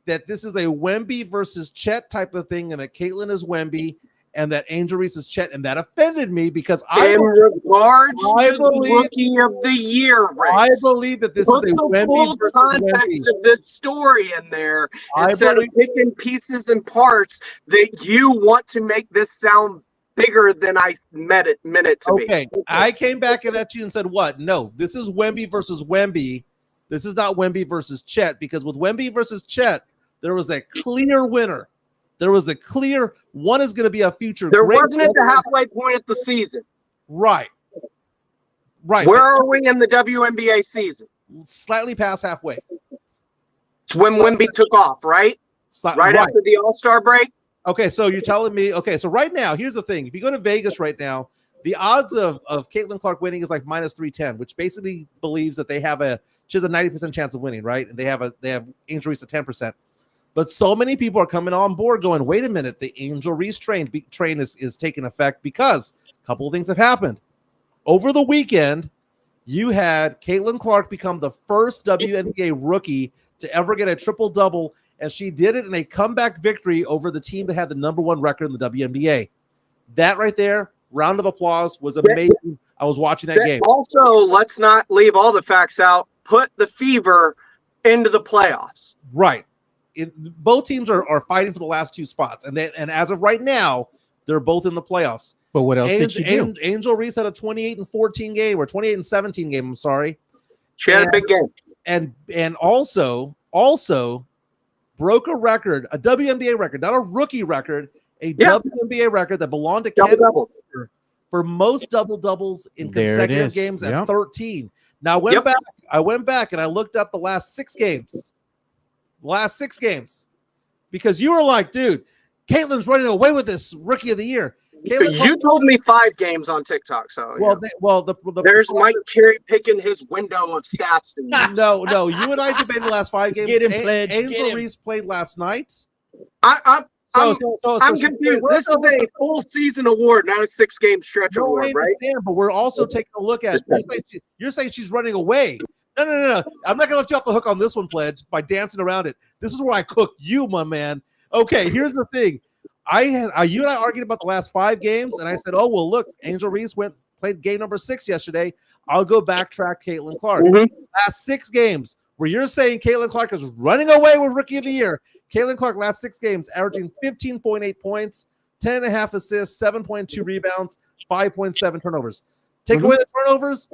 that this is a Wemby versus Chet type of thing, and that Caitlin is Wemby, and that Angel Reese is Chet, and that offended me because in regards to the rookie of the year race, I believe that this is a Wemby versus context Wemby of this story in there instead of picking pieces and parts that you want to make this sound bigger than I meant it to be. Okay, I came back at you and said, "What? No, this is Wemby versus Wemby. This is not Wemby versus Chet because with Wemby versus Chet, there was a clear winner." There was a clear one is going to be a future. There wasn't at the halfway point of the season. Right. Where are we in the WNBA season? Slightly past halfway. It's when Wemby took off, right? Right after the All-Star break? Okay, so you're telling me, okay, so right now, here's the thing. If you go to Vegas right now, the odds of Caitlin Clark winning is like minus 310, which basically believes that she has a 90% chance of winning, right? And they have Angel Reese at 10%. But so many people are coming on board going, wait a minute, the Angel Reese train is taking effect because a couple of things have happened. Over the weekend, you had Caitlin Clark become the first WNBA rookie to ever get a triple-double, and she did it in a comeback victory over the team that had the number one record in the WNBA. That right there, round of applause, was amazing. I was watching that game. Also, let's not leave all the facts out. Put the Fever into the playoffs. Right. Both teams are fighting for the last two spots, and as of right now, they're both in the playoffs. But what else did she do? Angel Reese had a 28-14 game, or 28-17 game. I'm sorry. She had a big game, and also broke a record, a WNBA record, not a rookie record, a WNBA record that belonged to Canada for most double doubles in consecutive games at 13. Now I went back and I looked up the last 6 games. Because you were like, dude, Caitlin's running away with this rookie of the year. You told me 5 games on TikTok, so there's Mike cherry picking his window of stats. No, you and I debated the last 5 games. Get him, Pledge. Angel Reese played last night. I'm confused. This is a full season award, not a 6-game stretch award, right? But we're also taking a look at. You're saying she's running away. No. I'm not going to let you off the hook on this one, Pledge, by dancing around it. This is where I cook you, my man. Okay, here's the thing. You and I argued about the last 5 games, and I said, oh, well, look, Angel Reese played game number 6 yesterday. I'll go backtrack Caitlin Clark. Last 6 games, where you're saying Caitlin Clark is running away with Rookie of the Year. Caitlin Clark, last 6 games, averaging 15.8 points, 10.5 assists, 7.2 rebounds, 5.7 turnovers. Take away the turnovers,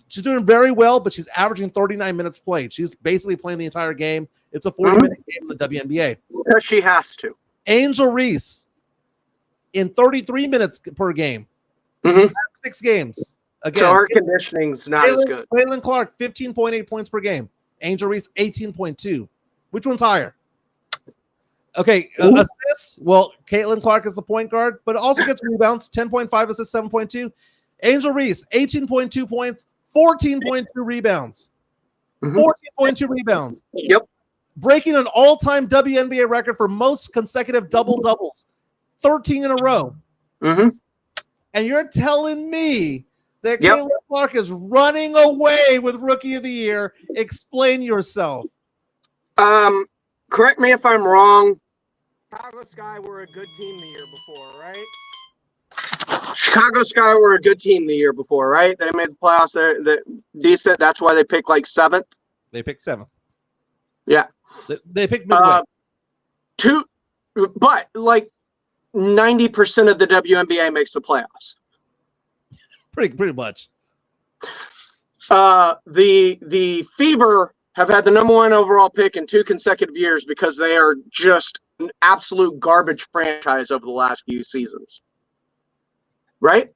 she's doing very well, but she's averaging 39 minutes played. She's basically playing the entire game. It's a 40-minute game in the WNBA. Because she has to. Angel Reese in 33 minutes per game. 6 games. Again, so her conditioning's not as good. Caitlin Clark, 15.8 points per game. Angel Reese, 18.2. Which one's higher? Okay, assists. Well, Caitlin Clark is the point guard, but also gets rebounds, 10.5 assists, 7.2. Angel Reese, 18.2 points, 14.2 rebounds. 14.2 rebounds. Yep. Breaking an all-time WNBA record for most consecutive double-doubles. 13 in a row. And you're telling me that Caitlin Clark is running away with Rookie of the Year. Explain yourself. Correct me if I'm wrong. Chicago Sky were a good team the year before, right? Chicago Sky were a good team the year before, right? They made the playoffs. They're decent. That's why they picked like 7th. They picked 7th. Yeah. They picked midway. But like 90% of the WNBA makes the playoffs. Pretty much. The Fever have had the #1 overall pick in 2 consecutive years because they are just an absolute garbage franchise over the last few seasons. Right?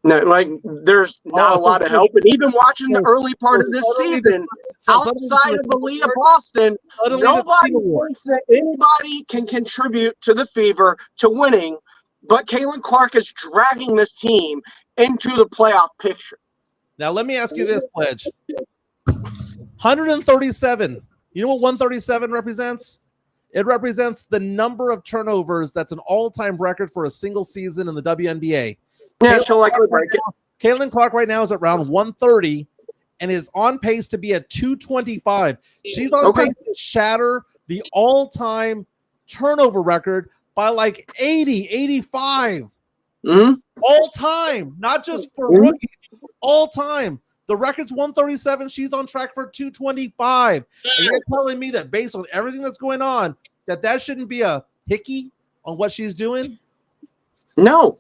No, like there's not a lot of help, and even watching the early part of this season, outside of Aaliyah Boston, nobody thinks that anybody can contribute to the Fever to winning, but Caitlin Clark is dragging this team into the playoff picture. Now, let me ask you this, Pledge. 137. You know what 137 represents? It represents the number of turnovers that's an all-time record for a single season in the WNBA. Yeah, she'll likely break it. Caitlin Clark right now is at around 130 and is on pace to be at 225. She's on pace to shatter the all-time turnover record by like 80, 85. All time, not just for rookies, all time. The record's 137. She's on track for 225. And you're telling me that based on everything that's going on, that shouldn't be a hickey on what she's doing? No,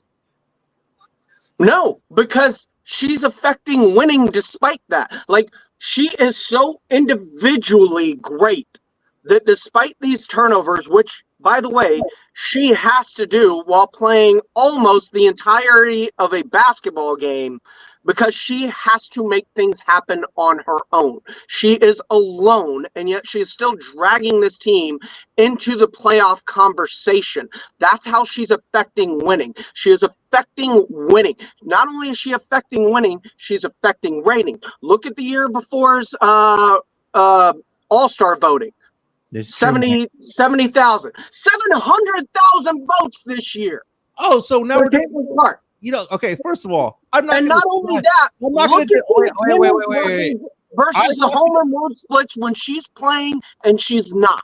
because she's affecting winning despite that. Like, she is so individually great that despite these turnovers, which, by the way, she has to do while playing almost the entirety of a basketball game, because she has to make things happen on her own. She is alone, and yet she's still dragging this team into the playoff conversation. That's how she's affecting winning. She is affecting winning. Not only is she affecting winning, she's affecting rating. Look at the year before's All-Star voting. 70,000. 700,000 votes this year. Oh, so now we're Caitlin Clark. You know, okay, first of all, I'm not. And not only that, I'm not going to wait. Versus the home and road splits when she's playing and she's not.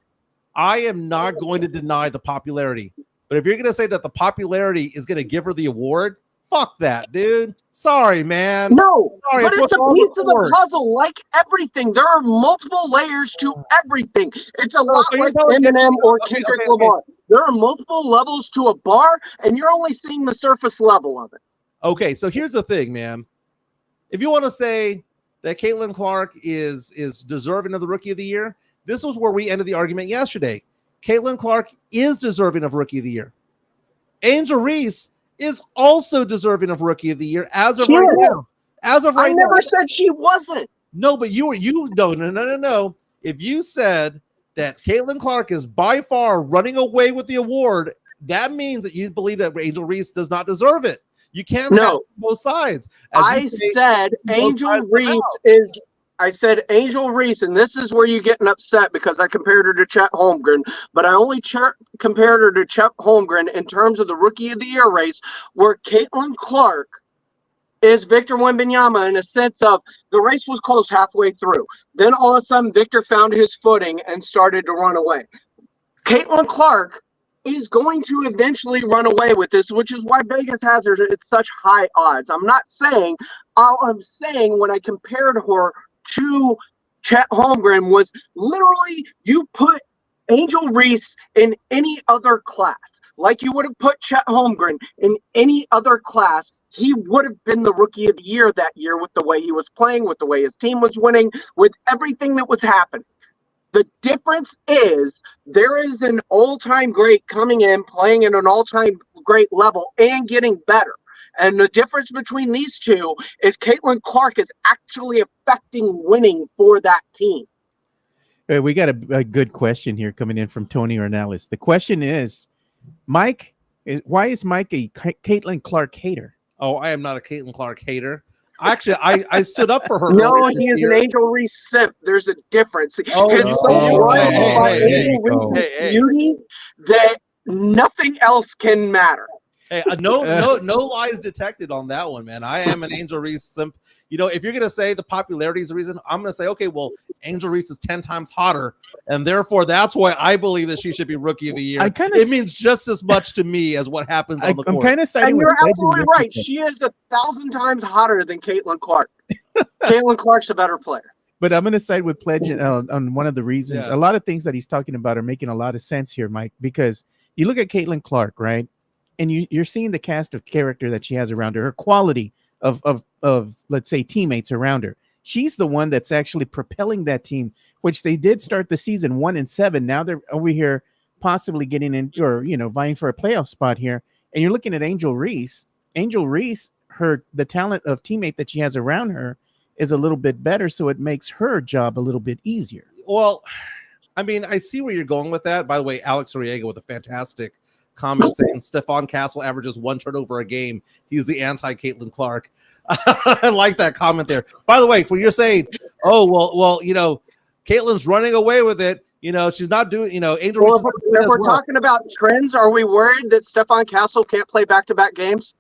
I am not going to deny the popularity, but if you're going to say that the popularity is going to give her the award, fuck that, dude. Sorry, man. No, sorry, but it's a piece of the puzzle, like everything. There are multiple layers to everything. It's a lot like Eminem or Kendrick Lamar. There are multiple levels to a bar, and you're only seeing the surface level of it. Okay, so here's the thing, man. If you want to say that Caitlin Clark is deserving of the Rookie of the Year, this was where we ended the argument yesterday. Caitlin Clark is deserving of Rookie of the Year. Angel Reese is also deserving of Rookie of the Year as of right now. As of right now. I never said she wasn't. No, but no. If you said that Caitlin Clark is by far running away with the award, that means that you believe that Angel Reese does not deserve it. You can't have both sides. I said Angel Reese, and this is where you're getting upset because I compared her to Chet Holmgren, but I only compared her to Chet Holmgren in terms of the Rookie of the Year race, where Caitlin Clark is Victor Wembanyama in a sense of the race was close halfway through. Then all of a sudden, Victor found his footing and started to run away. Caitlin Clark is going to eventually run away with this, which is why Vegas has her at such high odds. I'm not saying, all I'm saying when I compared her to Chet Holmgren was literally you put Angel Reese in any other class. Like you would have put Chet Holmgren in any other class, he would have been the Rookie of the Year that year with the way he was playing, with the way his team was winning, with everything that was happening. The difference is there is an all-time great coming in, playing at an all-time great level and getting better. And the difference between these two is Caitlin Clark is actually affecting winning for that team. We got a good question here coming in from Tony Ornelas. The question is, why is Mike a Caitlin Clark hater? Oh, I am not a Caitlin Clark hater. Actually, I stood up for her. No, he is an Angel Reese simp. There's a difference. Beauty that nothing else can matter. Hey, no lies detected on that one, man. I am an Angel Reese simp. You know, if you're going to say the popularity is the reason, I'm going to say, okay, well, Angel Reese is 10 times hotter, and therefore that's why I believe that she should be Rookie of the Year. It means just as much to me as what happens on the court. I'm kind of siding with you're absolutely right. She is 1,000 times hotter than Caitlin Clark. Caitlin Clark's a better player. But I'm going to side with Pledge on one of the reasons. Yeah. A lot of things that he's talking about are making a lot of sense here, Mike, because you look at Caitlin Clark, right? And you're seeing the cast of character that she has around her, her quality of let's say teammates around her. She's the one that's actually propelling that team, which they did start the season 1-7. Now they're over here possibly getting in or vying for a playoff spot here. And you're looking at Angel Reese. Angel Reese, the talent of teammate that she has around her is a little bit better, so it makes her job a little bit easier. Well, I mean, I see where you're going with that. By the way, Alex Oriega with a fantastic comment saying Stephon Castle averages 1 turnover a game. He's the anti-Caitlin Clark. I like that comment there. By the way, when you're saying, oh, well, Caitlin's running away with it, she's not doing, Angel Reese. If we're talking about trends, are we worried that Stephon Castle can't play back-to-back games?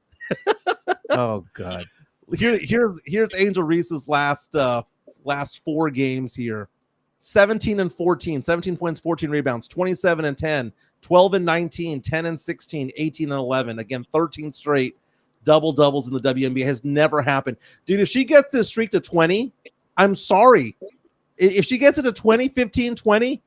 Oh, God. Here's Angel Reese's last 4 games here. 17 and 14, 17 points, 14 rebounds, 27 and 10, 12 and 19, 10 and 16, 18 and 11. Again, 13 straight double-doubles in the WNBA. Has never happened. Dude, if she gets this streak to 20, I'm sorry. If she gets it to 20, 15, 20,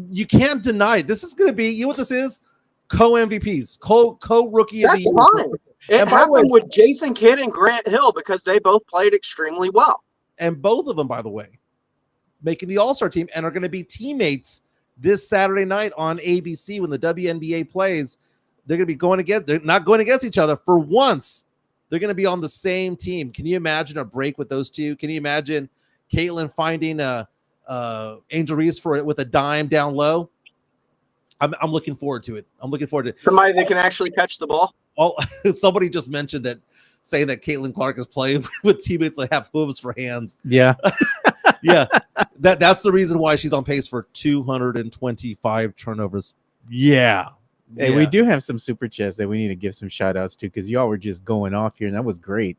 you can't deny it. This is going to be, you know what this is? Co-MVPs, co-rookie of the year. That's fine. It happened with Jason Kidd and Grant Hill because they both played extremely well. And both of them, by the way, making the All-Star team and are going to be teammates this Saturday night on ABC when the WNBA plays. They're going to be they're not going against each other for once. They're going to be on the same team. Can you imagine a break with those two? Can you imagine Caitlin finding Angel Reese with a dime down low? I'm looking forward to it. Somebody that can actually catch the ball. Oh, somebody just mentioned that, saying that Caitlin Clark is playing with teammates that have hooves for hands. Yeah. Yeah. That's the reason why she's on pace for 225 turnovers. Yeah. Hey, we do have some super chats that we need to give some shout outs to, because y'all were just going off here, and that was great.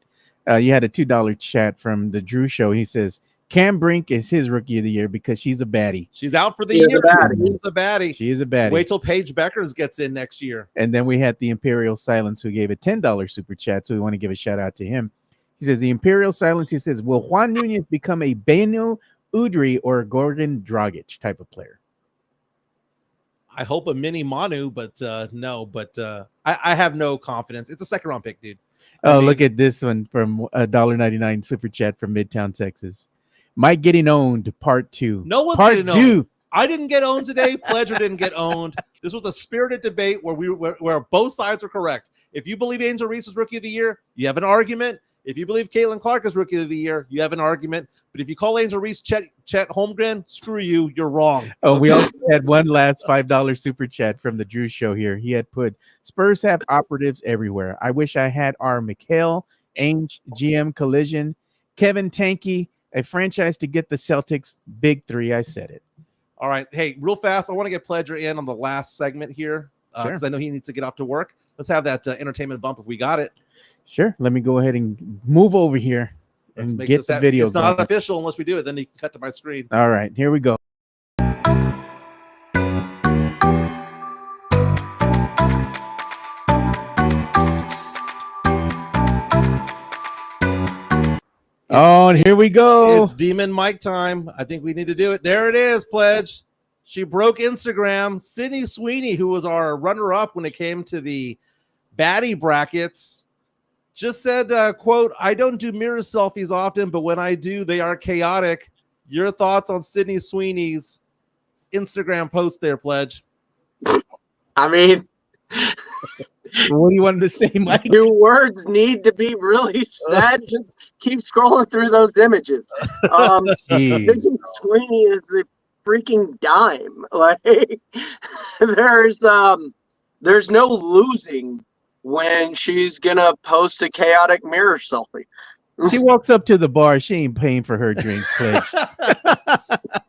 You had a $2 chat from the Drew Show. He says Cam Brink is his rookie of the year because she's a baddie. She's out for the year. She's a baddie. She is a baddie. Wait till Paige Beckers gets in next year. And then we had the Imperial Silence, who gave a $10 super chat, so we want to give a shout out to him. He says the Imperial Silence. He says, will Juan Nunez become a Beno Udry or Gordon Dragic type of player? I hope a mini Manu, but no. But I have no confidence. It's a second-round pick, dude. Look at this one from $1.99 super chat from Midtown, Texas. Mike getting owned, part 2. No one's part getting owned. I didn't get owned today. Pleasure didn't get owned. This was a spirited debate where both sides are correct. If you believe Angel Reese is rookie of the year, you have an argument. If you believe Caitlin Clark is rookie of the year, you have an argument. But if you call Angel Reese Chet Holmgren, screw you. You're wrong. Oh, we also had one last $5 super chat from the Drew Show here. He had put, Spurs have operatives everywhere. I wish I had our McHale, Ainge, GM Collision, Kevin Tanky, a franchise to get the Celtics big 3. I said it. All right. Hey, real fast, I want to get Pledger in on the last segment here because I know he needs to get off to work. Let's have that entertainment bump if we got it. Sure. Let me go ahead and move over here and get the video. It's not official unless we do it. Then you can cut to my screen. All right. Here we go. Oh, and here we go. It's Demon Mike time. I think we need to do it. There it is, Pledge. She broke Instagram. Sydney Sweeney, who was our runner-up when it came to the baddie brackets, just said, quote, I don't do mirror selfies often, but when I do, they are chaotic. Your thoughts on Sydney Sweeney's Instagram post there, Pledge? I mean, what do you want to say, Mike? Your words need to be really said. Just keep scrolling through those images. Sydney Sweeney is a freaking dime. Like, there's no losing when she's gonna post a chaotic mirror selfie. She walks up to the bar. She ain't paying for her drinks, Pledge.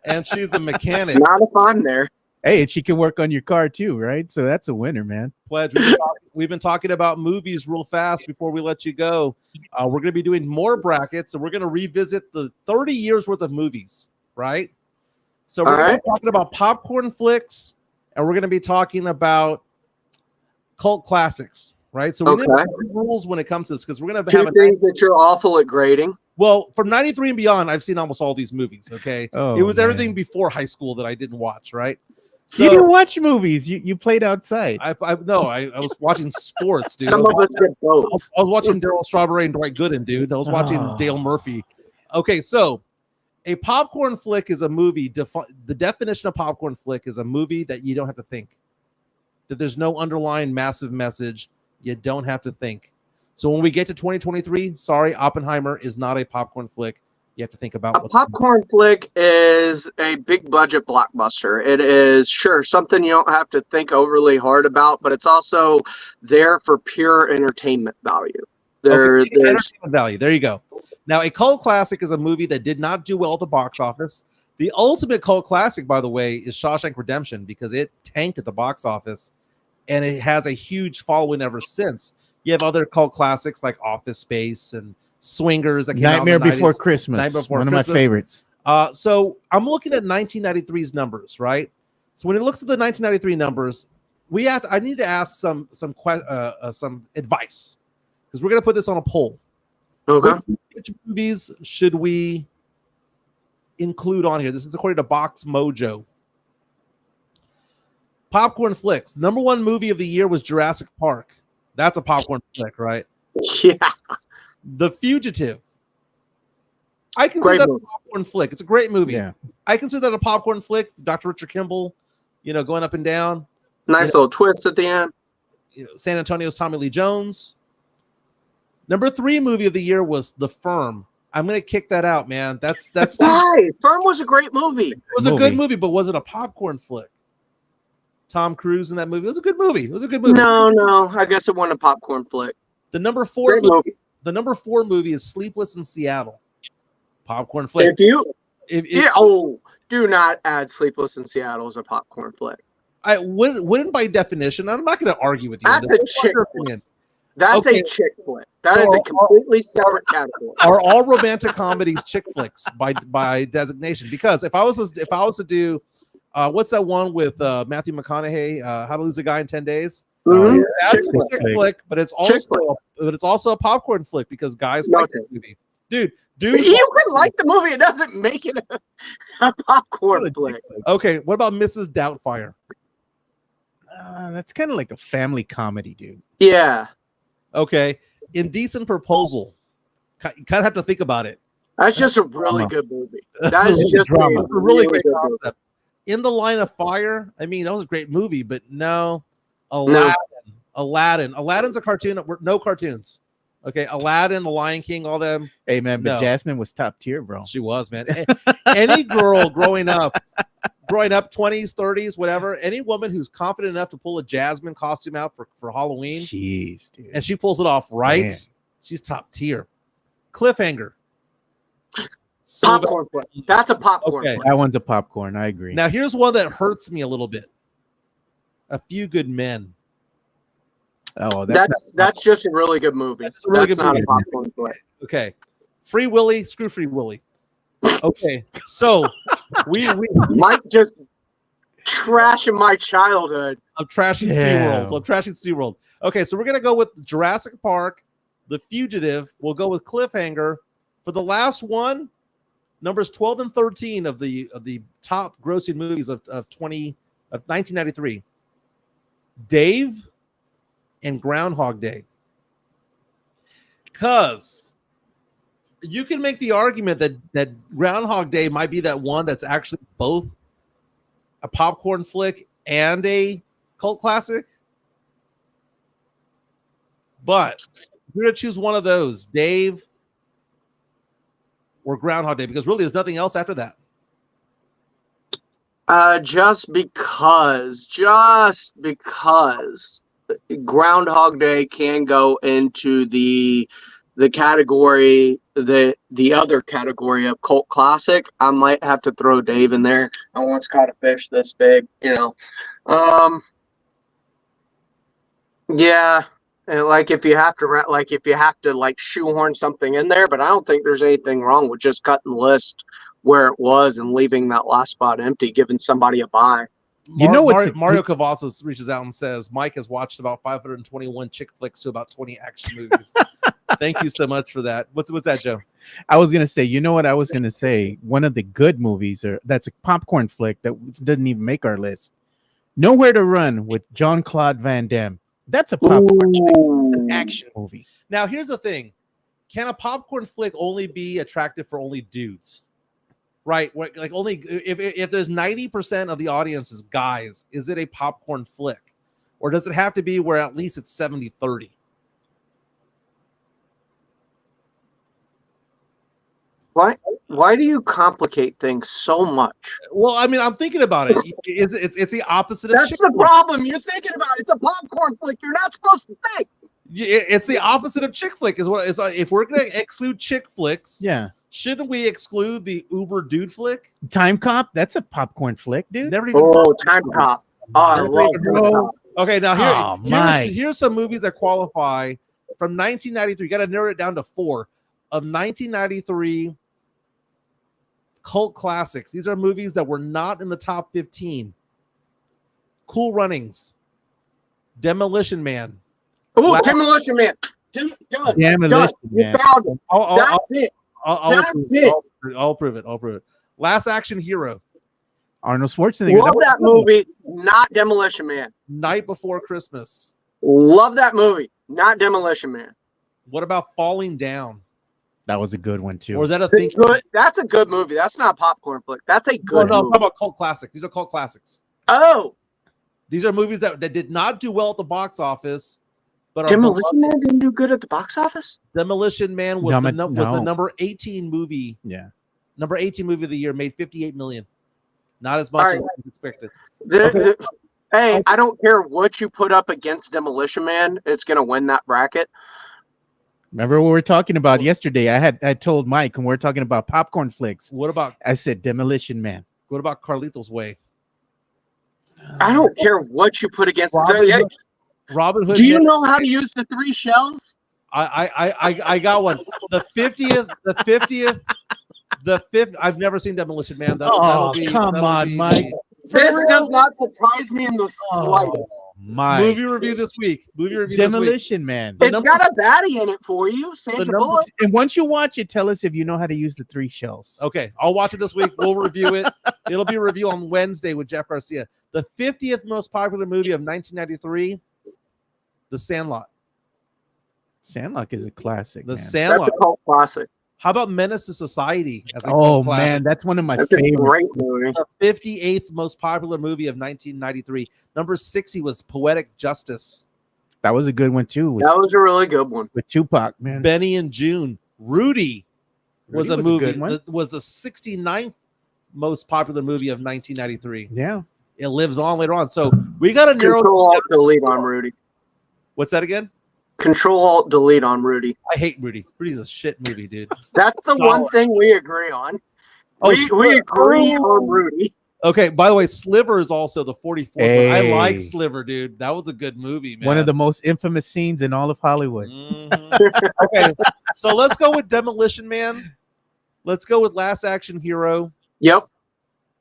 And she's a mechanic. Not if I'm there. Hey, and she can work on your car too, right? So that's a winner, man. Pledge, we've been talking about movies real fast before we let you go. We're going to be doing more brackets, and we're going to revisit the 30 years worth of movies, right? So we're going to be talking about popcorn flicks, and we're going to be talking about cult classics, right? So we need rules when it comes to this, because we're going to have two things that you're awful at grading. Well, from 93 and beyond, I've seen almost all these movies, okay? It was everything before high school that I didn't watch, right? So, you didn't watch movies. You played outside. I was watching sports, dude. Some of us did both. I was watching Darryl Strawberry and Dwight Gooden, dude. I was watching Dale Murphy. Okay, so a popcorn flick is a movie. The definition of popcorn flick is a movie that you don't have to think. That there's no underlying massive message. You don't have to think. So when we get to 2023, sorry, Oppenheimer is not a popcorn flick. You have to think about a popcorn flick is a big budget blockbuster. It is sure something you don't have to think overly hard about, but it's also there for pure entertainment value. There's entertainment value. There you go. Now, a cult classic is a movie that did not do well at the box office. The ultimate cult classic, by the way, is Shawshank Redemption because it tanked at the box office, and it has a huge following ever since. You have other cult classics like Office Space and Swingers. That came Nightmare out in the Before 90s. Christmas. Nightmare Before One Christmas. of my favorites. So I'm looking at 1993's numbers, right? So when it looks at the 1993 numbers, I need to ask some advice because we're going to put this on a poll. Okay. Which movies should we include on here? This is according to Box Mojo. Popcorn flicks. Number 1 movie of the year was Jurassic Park. That's a popcorn flick, right? Yeah. The Fugitive. I consider that a popcorn flick. It's a great movie. Yeah. I consider that a popcorn flick. Dr. Richard Kimball, going up and down. Nice little twist at the end. San Antonio's Tommy Lee Jones. Number 3 movie of the year was The Firm. I'm going to kick that out, man. That's Why? Firm was a great movie. It was a good movie, but was it a popcorn flick? Tom Cruise in that movie. It was a good movie. No. I guess it wasn't a popcorn flick. The number 4 movie. The number 4 movie is Sleepless in Seattle. Popcorn flick. Do not add Sleepless in Seattle as a popcorn flick. I wouldn't by definition. I'm not going to argue with you. That's a chick flick. That's a chick flick. That is a completely separate category. Are all romantic comedies chick flicks by designation? Because if I was to do what's that one with Matthew McConaughey? How to Lose a Guy in 10 Days? Mm-hmm. That's a chick flick, but it's also a popcorn flick because guys like that movie. Dude, you can like the movie. It doesn't make it a popcorn flick. Okay, what about Mrs. Doubtfire? That's kind of like a family comedy, dude. Yeah. Okay, Indecent Proposal. You kind of have to think about it. That's just a really good movie. That's just drama. A really great concept. In the Line of Fire. I mean, that was a great movie, but no. Aladdin. Aladdin's a cartoon. No cartoons. Okay, Aladdin, The Lion King, all them. Hey, man, but Jasmine was top tier, bro. She was, man. Any girl growing up, 20s, 30s, whatever, any woman who's confident enough to pull a Jasmine costume out for Halloween, jeez, dude, and she pulls it off right, man. She's top tier. Cliffhanger. Popcorn flick. That's a popcorn flick. That one's a popcorn. I agree. Now, here's one that hurts me a little bit. A Few Good Men. Oh, that's just a really good movie. That's not a popcorn flick. Okay. Free Willy, screw Free Willy. Okay, so we Mike just trashing my childhood. I'm trashing SeaWorld. Okay, so we're gonna go with Jurassic Park, The Fugitive. We'll go with Cliffhanger. For the last one, numbers 12 and 13 of the top grossing movies of 1993. Dave and Groundhog Day. Because you can make the argument that Groundhog Day might be that one that's actually both a popcorn flick and a cult classic. But we're going to choose one of those, Dave or Groundhog Day, because really there's nothing else after that. Just because Groundhog Day can go into the category, the other category of cult classic, I might have to throw Dave in there. I once caught a fish this big, yeah. And if you have to shoehorn something in there, but I don't think there's anything wrong with just cutting the list where it was and leaving that last spot empty, giving somebody a bye. Mario Cavazos reaches out and says Mike has watched about 521 chick flicks to about 20 action movies. Thank you so much for that. What's that, Joe? I was gonna say, what I was gonna say? One of the good movies, that's a popcorn flick that doesn't even make our list. Nowhere to Run with Jean-Claude Van Damme. That's a popcorn flick. It's an action movie. Now, here's the thing: can a popcorn flick only be attractive for only dudes? Right, like only if there's 90% of the audience is guys, is it a popcorn flick? Or does it have to be where at least it's 70-30? Why do you complicate things so much? Well, I mean, I'm thinking about it. It's the opposite of That's chick the flick. problem. You're thinking about it. It's a popcorn flick. You're not supposed to think. It's the opposite of chick flick. Is what it's like. If we're going to exclude chick flicks, shouldn't we exclude the Uber dude flick? Time Cop, that's a popcorn flick, dude. Never even. Time Cop. Oh, I love Time Cop. Okay, now here's some movies that qualify from 1993. You got to narrow it down to 4 of 1993 cult classics. These are movies that were not in the top 15. Cool Runnings, Demolition Man. Oh, Demolition Man. Demolition Man. You found it. That's it. I'll prove it. Last Action Hero. Arnold Schwarzenegger. Love that movie. Not Demolition Man. Night Before Christmas. Love that movie. Not Demolition Man. What about Falling Down? That was a good one too. Or is that a thing? That's a good movie. That's not a popcorn flick. That's a good movie. I'm talking about cult classics. These are cult classics. Oh. These are movies that did not do well at the box office. But Demolition Man didn't do good at the box office? Demolition Man was the number 18 movie. Yeah. Number 18 movie of the year, made $58 million. Not as much as expected. Hey, I don't care what you put up against Demolition Man. It's going to win that bracket. Remember what we were talking about yesterday? I told Mike, and we're talking about popcorn flicks. What about? I said Demolition Man. What about Carlito's Way? I don't care what you put against Robin Hood. Do you know how to use the 3 shells? I got one. The 50th. I've never seen Demolition Man. Come on, Mike. This does not surprise me in the slightest. Movie review this week. Demolition Man. It's got a baddie in it for you, Sandra Bullock. And once you watch it, tell us if you know how to use the 3 shells. Okay, I'll watch it this week. We'll review it. It'll be a review on Wednesday with Jeff Garcia. The 50th most popular movie of 1993, The Sandlot. Sandlot is a classic. Sandlot. That's a cult classic. How about Menace to Society? Man, that's one of my favorites. Great movie. The 58th most popular movie of 1993. Number 60 was Poetic Justice. That was a good one too. That was a really good one with Tupac, man. Benny and June. Rudy was a movie that was the 69th most popular movie of 1993. Yeah, it lives on later on. So we got to narrow. Control-Alt-Delete on Rudy. What's that again? Control-Alt-Delete on Rudy. I hate Rudy. Rudy's a shit movie, dude. That's the one thing we agree on. We agree on Rudy. Okay, by the way, Sliver is also the 44th. I like Sliver, dude. That was a good movie, man. One of the most infamous scenes in all of Hollywood. Mm-hmm. Okay, so let's go with Demolition Man. Let's go with Last Action Hero. Yep.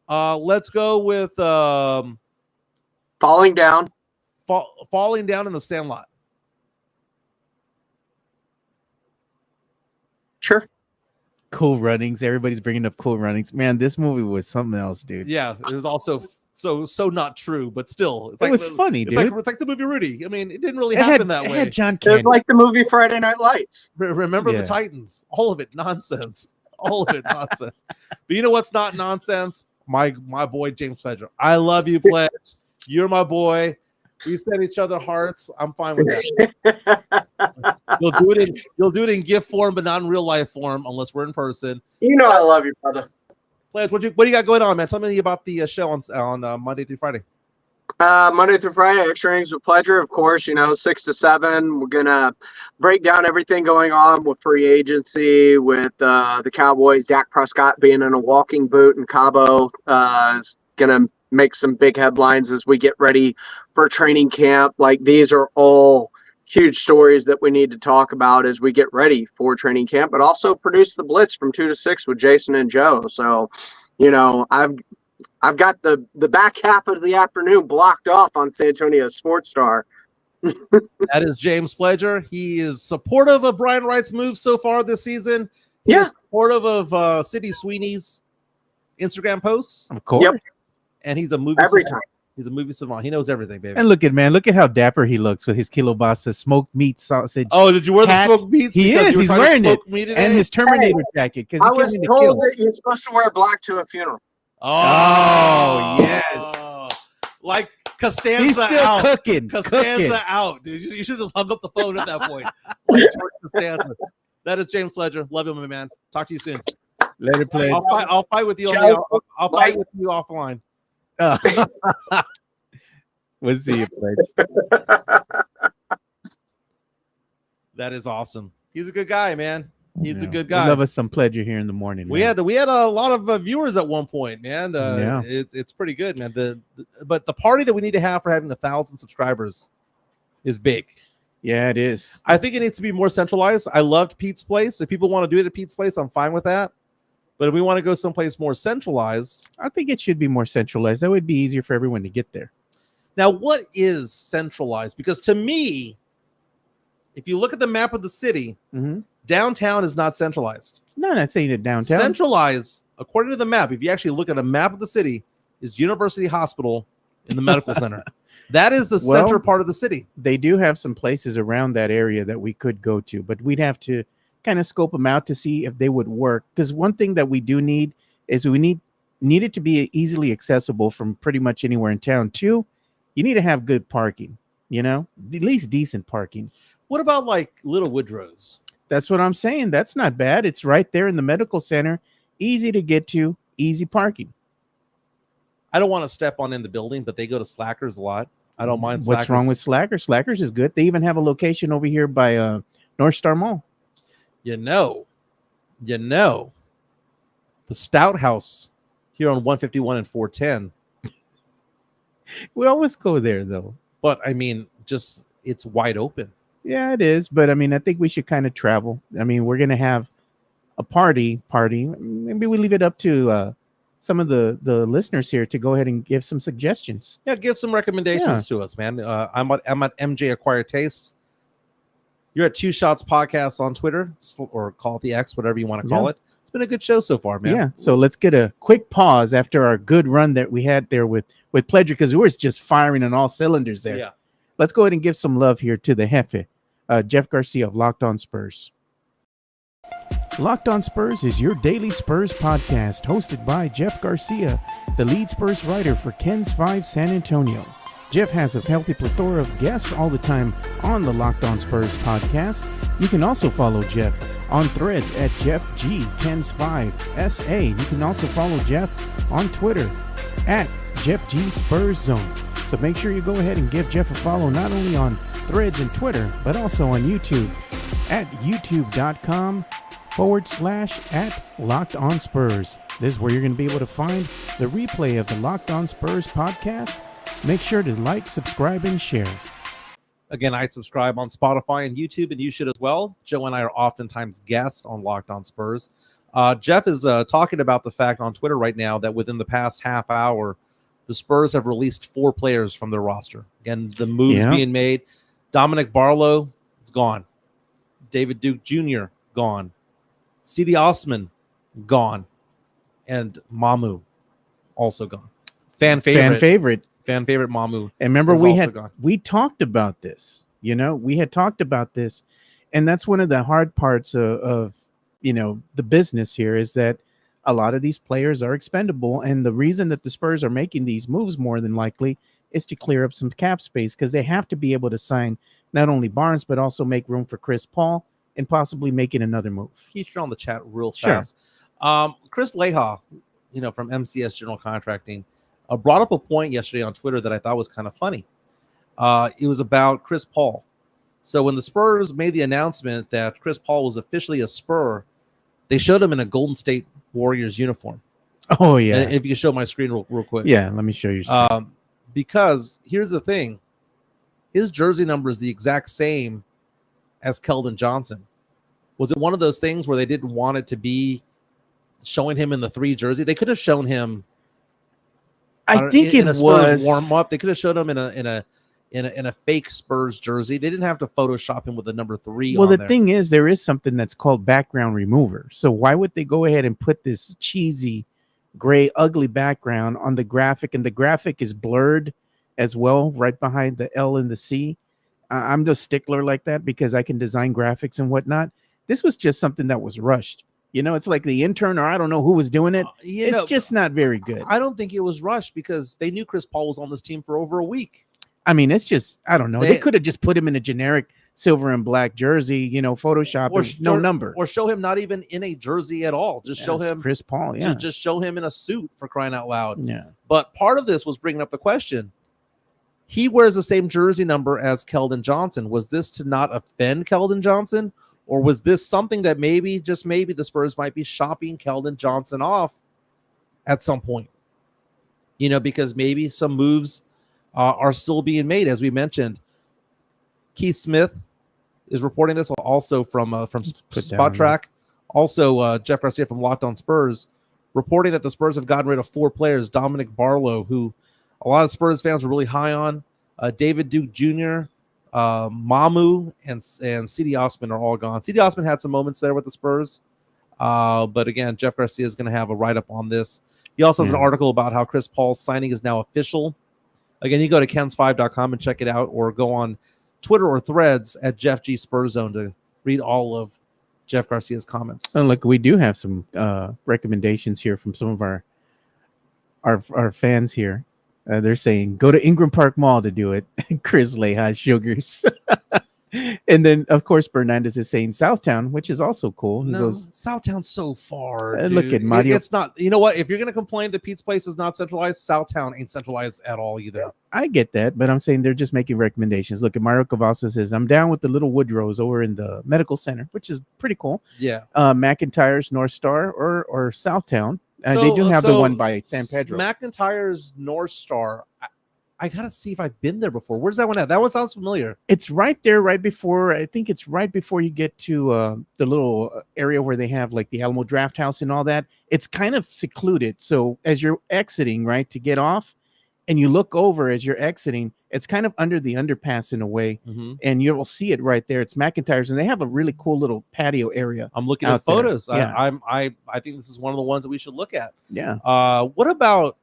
Let's go with Falling Down. Falling Down in the Sandlot. Sure. Cool Runnings. Everybody's bringing up Cool Runnings. Man, this movie was something else, dude. Yeah, it was also so not true, but still. It was funny, dude. It's like the movie Rudy. I mean, it didn't really happen that way. John It was like the movie Friday Night Lights. Remember the Titans. All of it nonsense. All of it nonsense. But you know what's not nonsense? My boy James Pledger. I love you, Pledge. You're my boy. We send each other hearts. I'm fine with that. You'll do it in gift form, but not in real life form, unless we're in person. You know I love you, brother. Pledge, what do you got going on, man? Tell me about the show on Monday through Friday. Monday through Friday, Extra Innings with Pleasure, of course, 6 to 7. We're going to break down everything going on with free agency, with the Cowboys. Dak Prescott being in a walking boot in Cabo is going to make some big headlines as we get ready for training camp. Like, these are all huge stories that we need to talk about as we get ready for training camp, but also produce the Blitz from 2 to 6 with Jason and Joe. So, I've got the back half of the afternoon blocked off on San Antonio Sportscast. That is James Pledger. He is supportive of Brian Wright's move so far this season. He is supportive of Sidney Sweeney's Instagram posts. Of course. Yep. And he's a movie every savant. time. He's a movie savant. He knows everything, baby. And look at how dapper he looks with his kielbasa smoked meat sausage. Oh, did you wear the smoked meats? He is. He's wearing it. And his Terminator jacket. Because I was told that you're supposed to wear black to a funeral. Oh yes. Like Costanza He's still out. cooking. Costanza out, dude. You should have hung up the phone at that point. Like George Costanza. That is James Pledger. Love you, my man. Talk to you soon. Let it play. I'll fight with you. I'll fight with you offline. We'll see you, Pledge. That is awesome. He's a good guy, man. He's a good guy. We love us some Pledger here in the morning. We had a lot of viewers at one point, man. It's pretty good, man. But the party that we need to have for having 1,000 subscribers is big. Yeah, it is. I think it needs to be more centralized. I loved Pete's Place. If people want to do it at Pete's Place, I'm fine with that. But if we want to go someplace more centralized, I think it should be more centralized. That would be easier for everyone to get there. Now, what is centralized? Because to me, if you look at the map of the city, downtown is not centralized. No, I'm not saying it downtown. Centralized, according to the map, if you actually look at a map of the city, is University Hospital in the medical center. That is the center part of the city. They do have some places around that area that we could go to, but we'd have to kind of scope them out to see if they would work. Because one thing that we do need is we need it to be easily accessible from pretty much anywhere in town. Two, you need to have good parking, at least decent parking. What about like Little Woodrow's? That's what I'm saying. That's not bad. It's right there in the medical center. Easy to get to, easy parking. I don't want to step on in the building, but they go to Slackers a lot. I don't mind Slackers. What's wrong with Slackers? Slackers is good. They even have a location over here by North Star Mall. The Stout House here on 151 and 410. We always go there, though. But, I mean, it's wide open. Yeah, it is. But, I mean, I think we should kind of travel. I mean, we're going to have a party. Maybe we leave it up to some of the listeners here to go ahead and give some suggestions. Yeah, give some recommendations to us, man. I'm at MJ Acquired Tastes. You're at Two Shots Podcast on Twitter, or call it the X, whatever you want to call it. It's been a good show so far, man. Yeah, so let's get a quick pause after our good run that we had there with Pledger, because we were just firing on all cylinders there. Yeah. Let's go ahead and give some love here to the Jefe, Jeff Garcia of Locked On Spurs. Locked On Spurs is your daily Spurs podcast, hosted by Jeff Garcia, the lead Spurs writer for Ken's 5 San Antonio. Jeff has a healthy plethora of guests all the time on the Locked On Spurs podcast. You can also follow Jeff on Threads at Jeff G Ken's 5 SA. You can also follow Jeff on Twitter at Jeff G Spurs Zone. So make sure you go ahead and give Jeff a follow not only on Threads and Twitter, but also on YouTube at youtube.com/@Locked On Spurs. This is where you're going to be able to find the replay of the Locked On Spurs podcast. Make sure to like, subscribe, and share. Again, I subscribe on Spotify and YouTube, and you should as well. Joe and I are oftentimes guests on Locked On Spurs. Jeff is talking about the fact on Twitter right now that within the past half hour, the Spurs have released 4 players from their roster. Again, the moves being made. Dominic Barlow is gone. David Duke Jr. gone. C.D. Osman gone. And Mamu also gone. Fan favorite Mamu. And remember, we talked about this. We had talked about this, and that's one of the hard parts of the business here is that a lot of these players are expendable, and the reason that the Spurs are making these moves more than likely is to clear up some cap space, because they have to be able to sign not only Barnes but also make room for Chris Paul and possibly making another move. He's on the chat real fast. Chris Leha, from MCS General Contracting, brought up a point yesterday on Twitter that I thought was kind of funny. It was about Chris Paul. So when the Spurs made the announcement that Chris Paul was officially a Spur, they showed him in a Golden State Warriors uniform. Oh, yeah. And if you can show my screen real quick. Yeah, let me show you. Because here's the thing. His jersey number is the exact same as Keldon Johnson. Was it one of those things where they didn't want it to be showing him in the 3 jersey? They could have shown him. I think it was warm up. They could have showed him in a fake Spurs jersey. They didn't have to Photoshop him with the number 3. Well, the thing is, there is something that's called background remover. So why would they go ahead and put this cheesy, gray, ugly background on the graphic? And the graphic is blurred as well, right behind the L and the C. I'm just stickler like that because I can design graphics and whatnot. This was just something that was rushed. It's like the intern, or I don't know who was doing it. It's just not very good. I don't think it was rushed because they knew Chris Paul was on this team for over a week. I mean, it's just, I don't know. They could have just put him in a generic silver and black jersey, Photoshop no number, or show him not even in a jersey at all. Just show him Chris Paul. Yeah, just show him in a suit, for crying out loud. Yeah. But part of this was bringing up the question. He wears the same jersey number as Keldon Johnson. Was this to not offend Keldon Johnson, or was this something that maybe the Spurs might be shopping Keldon Johnson off at some point? Because maybe some moves are still being made, as we mentioned. Keith Smith is reporting this also from Spot Track. Also, Jeff Garcia from Locked On Spurs reporting that the Spurs have gotten rid of 4 players. Dominic Barlow, who a lot of Spurs fans were really high on. David Duke Jr., Mamu, and C.D. Osman are all gone. C.D. Osman had some moments there with the Spurs. But again, Jeff Garcia is going to have a write-up on this. He also has an article about how Chris Paul's signing is now official. Again, you go to kens5.com and check it out, or go on Twitter or Threads at Jeff G Spurs Zone to read all of Jeff Garcia's comments. And look, we do have some recommendations here from some of our fans here. They're saying go to Ingram Park Mall to do it. Chris Leha Sugars. And then, of course, Bernandez is saying Southtown, which is also cool. He goes, Southtown's so far. Look at Mario. It's not. You know what? If you're going to complain that Pete's Place is not centralized, Southtown ain't centralized at all either. I get that, but I'm saying they're just making recommendations. Look at Mario Cavazza says, I'm down with the little Woodrows over in the medical center, which is pretty cool. Yeah. McIntyre's North Star or Southtown. They do have the one by San Pedro. McIntyre's North Star. I gotta see if I've been there before. Where's that one at? That one sounds familiar. It's right there, right before. I think it's right before you get to the little area where they have like the Alamo Draft House and all that. It's kind of secluded. So as you're exiting, right, to get off, and you look over as you're exiting, it's kind of under the underpass in a way, and you will see it right there. It's McIntyre's, and they have a really cool little patio area. I'm looking at photos. Yeah. I think this is one of the ones that we should look at. Yeah. What about?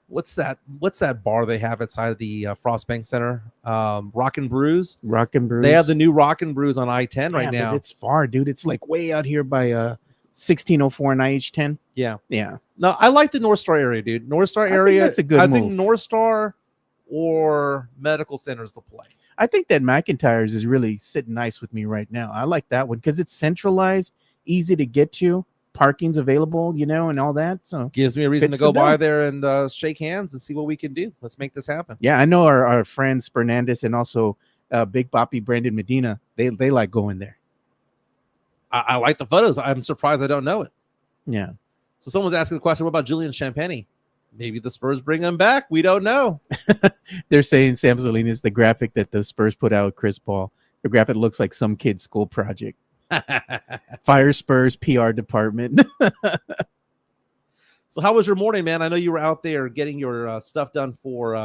What's that bar they have outside the Frostbank Center? Rock and Brews. Rock and Brews. They have the new Rock and Brews on I-10 right now. It's far, dude. It's like way out here by 1604 and IH10. Yeah. Yeah. No, I like the North Star area, dude. North Star area. That's a good move. I think North Star or Medical Center is the play. I think that McIntyre's is really sitting nice with me right now. I like that one because it's centralized, easy to get to. Parking's available, and all that. So gives me a reason to go by there and shake hands and see what we can do. Let's make this happen. Yeah, I know our friends Fernandez and also Big Boppy Brandon Medina. They like going there. I like the photos. I'm surprised I don't know it. Yeah. So someone's asking the question: what about Julian Champagny? Maybe the Spurs bring him back. We don't know. They're saying Sam Salinas, the graphic that the Spurs put out with Chris Paul. The graphic looks like some kid's school project. Fire Spurs PR department. So how was your morning, man? I know you were out there getting your stuff done for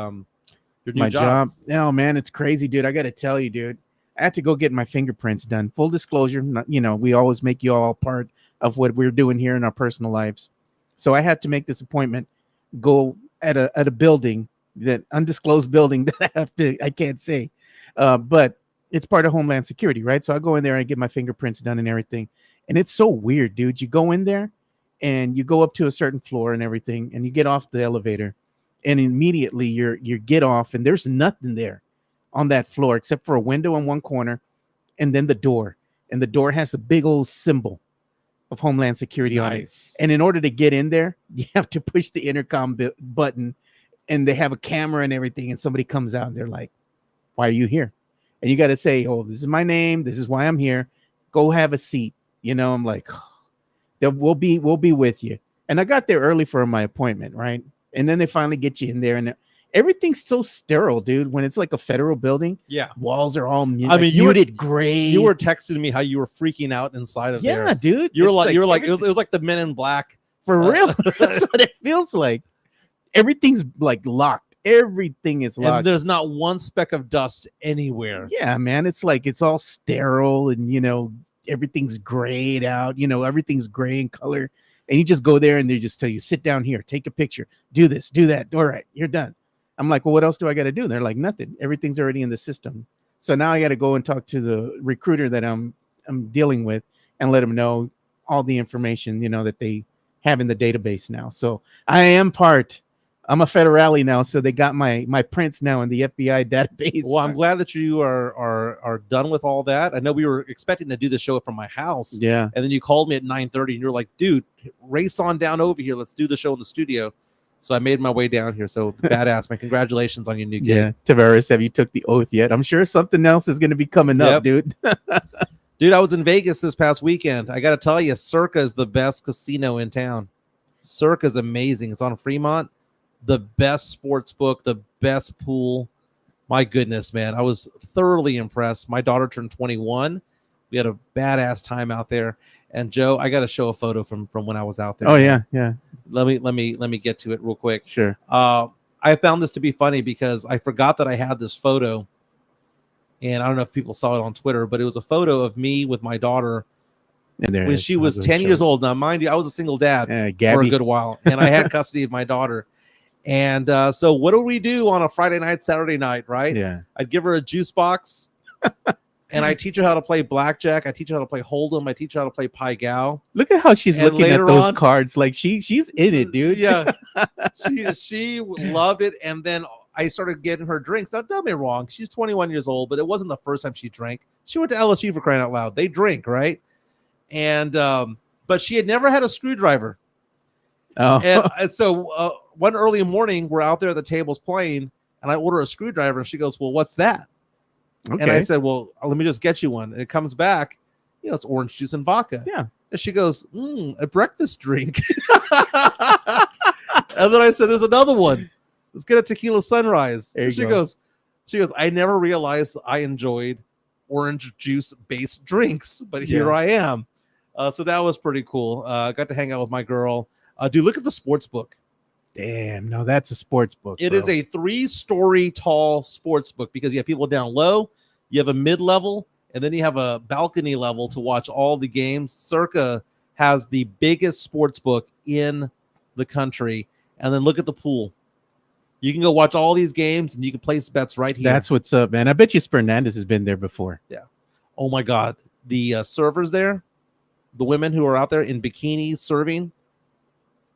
your new job. Oh man, it's crazy, dude. I got to tell you, dude. I had to go get my fingerprints done. Full disclosure, we always make you all part of what we're doing here in our personal lives. So I had to make this appointment, go at a building, that undisclosed building that I can't say, but it's part of Homeland Security, right? So I go in there and I get my fingerprints done and everything. And it's so weird, dude. You go in there and you go up to a certain floor and everything, and you get off the elevator, and immediately you get off, and there's nothing there on that floor except for a window in one corner and then the door. And the door has a big old symbol of Homeland Security on it. And in order to get in there, you have to push the intercom button, and they have a camera and everything, and somebody comes out and they're like, why are you here? And you got to say, oh, this is my name. This is why I'm here. Go have a seat. I'm like, we'll be with you. And I got there early for my appointment, right? And then they finally get you in there, and everything's so sterile, dude. When it's like a federal building, yeah, walls are all muted gray. You were texting me how you were freaking out inside of there. Yeah, dude. You were like it was like the Men in Black for real. That's what it feels like. Everything's like locked. Everything is locked. And there's not one speck of dust anywhere. Yeah, man. It's like it's all sterile, and everything's grayed out. Everything's gray in color. And you just go there and they just tell you, sit down here, take a picture, do this, do that. All right, you're done. I'm like, well, what else do I got to do? They're like, nothing. Everything's already in the system. So now I got to go and talk to the recruiter that I'm dealing with and let them know all the information, that they have in the database now. So I am part I'm a federale now, so they got my prints now in the FBI database. Well, I'm glad that you are done with all that. I know we were expecting to do the show from my house. Yeah. And then you called me at 9:30 and you're like, dude, race on down over here. Let's do the show in the studio. So I made my way down here. So badass, man. Congratulations on your new gig. Yeah. Tavares, have you took the oath yet? I'm sure something else is going to be coming up, dude. Dude, I was in Vegas this past weekend. I got to tell you, Circa is the best casino in town. Circa is amazing. It's on Fremont. The best sports book, the best pool. My goodness, man. I was thoroughly impressed. My daughter turned 21. We had a badass time out there. And Joe, I got to show a photo from when I was out there. Oh, yeah, yeah. Let me get to it real quick. Sure. I found this to be funny because I forgot that I had this photo. And I don't know if people saw it on Twitter, but it was a photo of me with my daughter when she was 10 years old. Now, mind you, I was a single dad for a good while, and I had custody of my daughter. And so what do we do on a Friday night, Saturday night, right? Yeah. I'd give her a juice box, and I teach her how to play blackjack. I teach her how to play hold'em. I teach her how to play pai gow. Look at how she's And looking at later those on- cards. Like she's in it, dude. Yeah, she loved it. And then I started getting her drinks. Now, don't get me wrong, she's 21 years old, but it wasn't the first time she drank. She went to LSU for crying out loud. They drink, right? And but she had never had a screwdriver. Oh. And so one early morning, we're out there at the tables playing, and I order a screwdriver, and she goes, "Well, what's that?" Okay. And I said, "Well, let me just get you one." And it comes back, it's orange juice and vodka. Yeah. And she goes, "A breakfast drink." And then I said, "There's another one. Let's get a tequila sunrise." There you And she go. goes, "I never realized I enjoyed orange juice based drinks, but here I am." So that was pretty cool. Got to hang out with my girl. Dude, look at the sports book. Damn, no, that's a sports book. It is a 3-story tall sports book because you have people down low, you have a mid-level, and then you have a balcony level to watch all the games. Circa has the biggest sports book in the country. And then look at the pool. You can go watch all these games and you can place bets right here. That's what's up, man. I bet you Fernandez has been there before. Yeah. Oh my God. The servers there, the women who are out there in bikinis serving,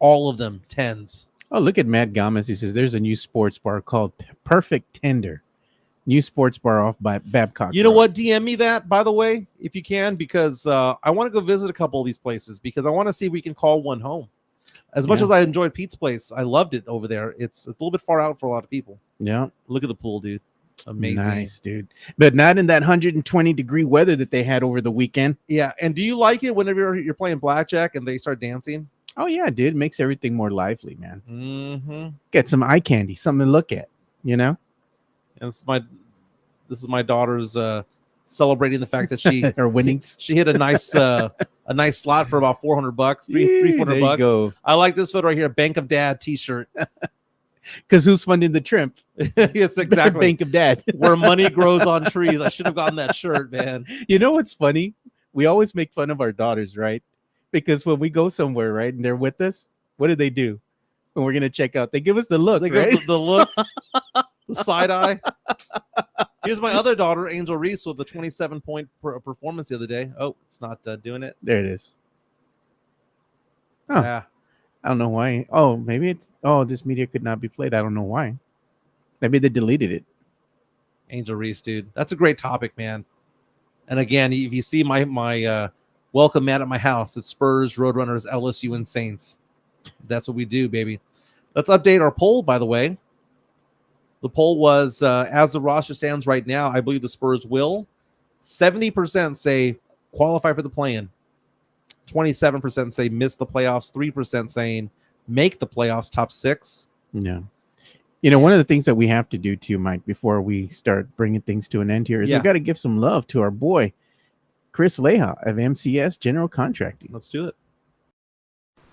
all of them 10s. Oh, look at Matt Gomez. He says there's a new sports bar called Perfect Tender. New sports bar off by Babcock. You know what? DM me that, by the way, if you can, because I want to go visit a couple of these places because I want to see if we can call one home. As much as I enjoyed Pete's place, I loved it over there. It's a little bit far out for a lot of people. Yeah. Look at the pool, dude. Amazing. Nice, dude. But not in that 120-degree weather that they had over the weekend. Yeah. And do you like it whenever you're playing blackjack and they start dancing? Oh, yeah, dude. It makes everything more lively, man. Mm-hmm. Get some eye candy, something to look at, you know? And this is my daughter's celebrating the fact that she Her winnings. She hit a nice slot for about $400, $300. Go. I like this photo right here, Bank of Dad t-shirt. Because who's funding the trimp? Yes, exactly. Bank of Dad. Where money grows on trees. I should have gotten that shirt, man. You know what's funny? We always make fun of our daughters, right? Because when we go somewhere, right, and they're with us, what do? When we're going to check out, they give us the look, They right? give the look, the side eye. Here's my other daughter, Angel Reese, with the 27-point performance the other day. Oh, it's not doing it. There it is. Oh, Yeah. I don't know why. Oh, maybe it's, this media could not be played. I don't know why. Maybe they deleted it. Angel Reese, dude. That's a great topic, man. And again, if you see my welcome mat at my house, it's Spurs, Roadrunners, LSU, and Saints. That's what we do, baby. Let's update our poll, by the way. The poll was, as the roster stands right now, I believe the Spurs will. 70% say qualify for the play-in. 27% say miss the playoffs. 3% saying make the playoffs, top 6. Yeah. You know, one of the things that we have to do too, Mike, before we start bringing things to an end here is we got to give some love to our boy, Chris Leha of MCS General Contracting. Let's do it.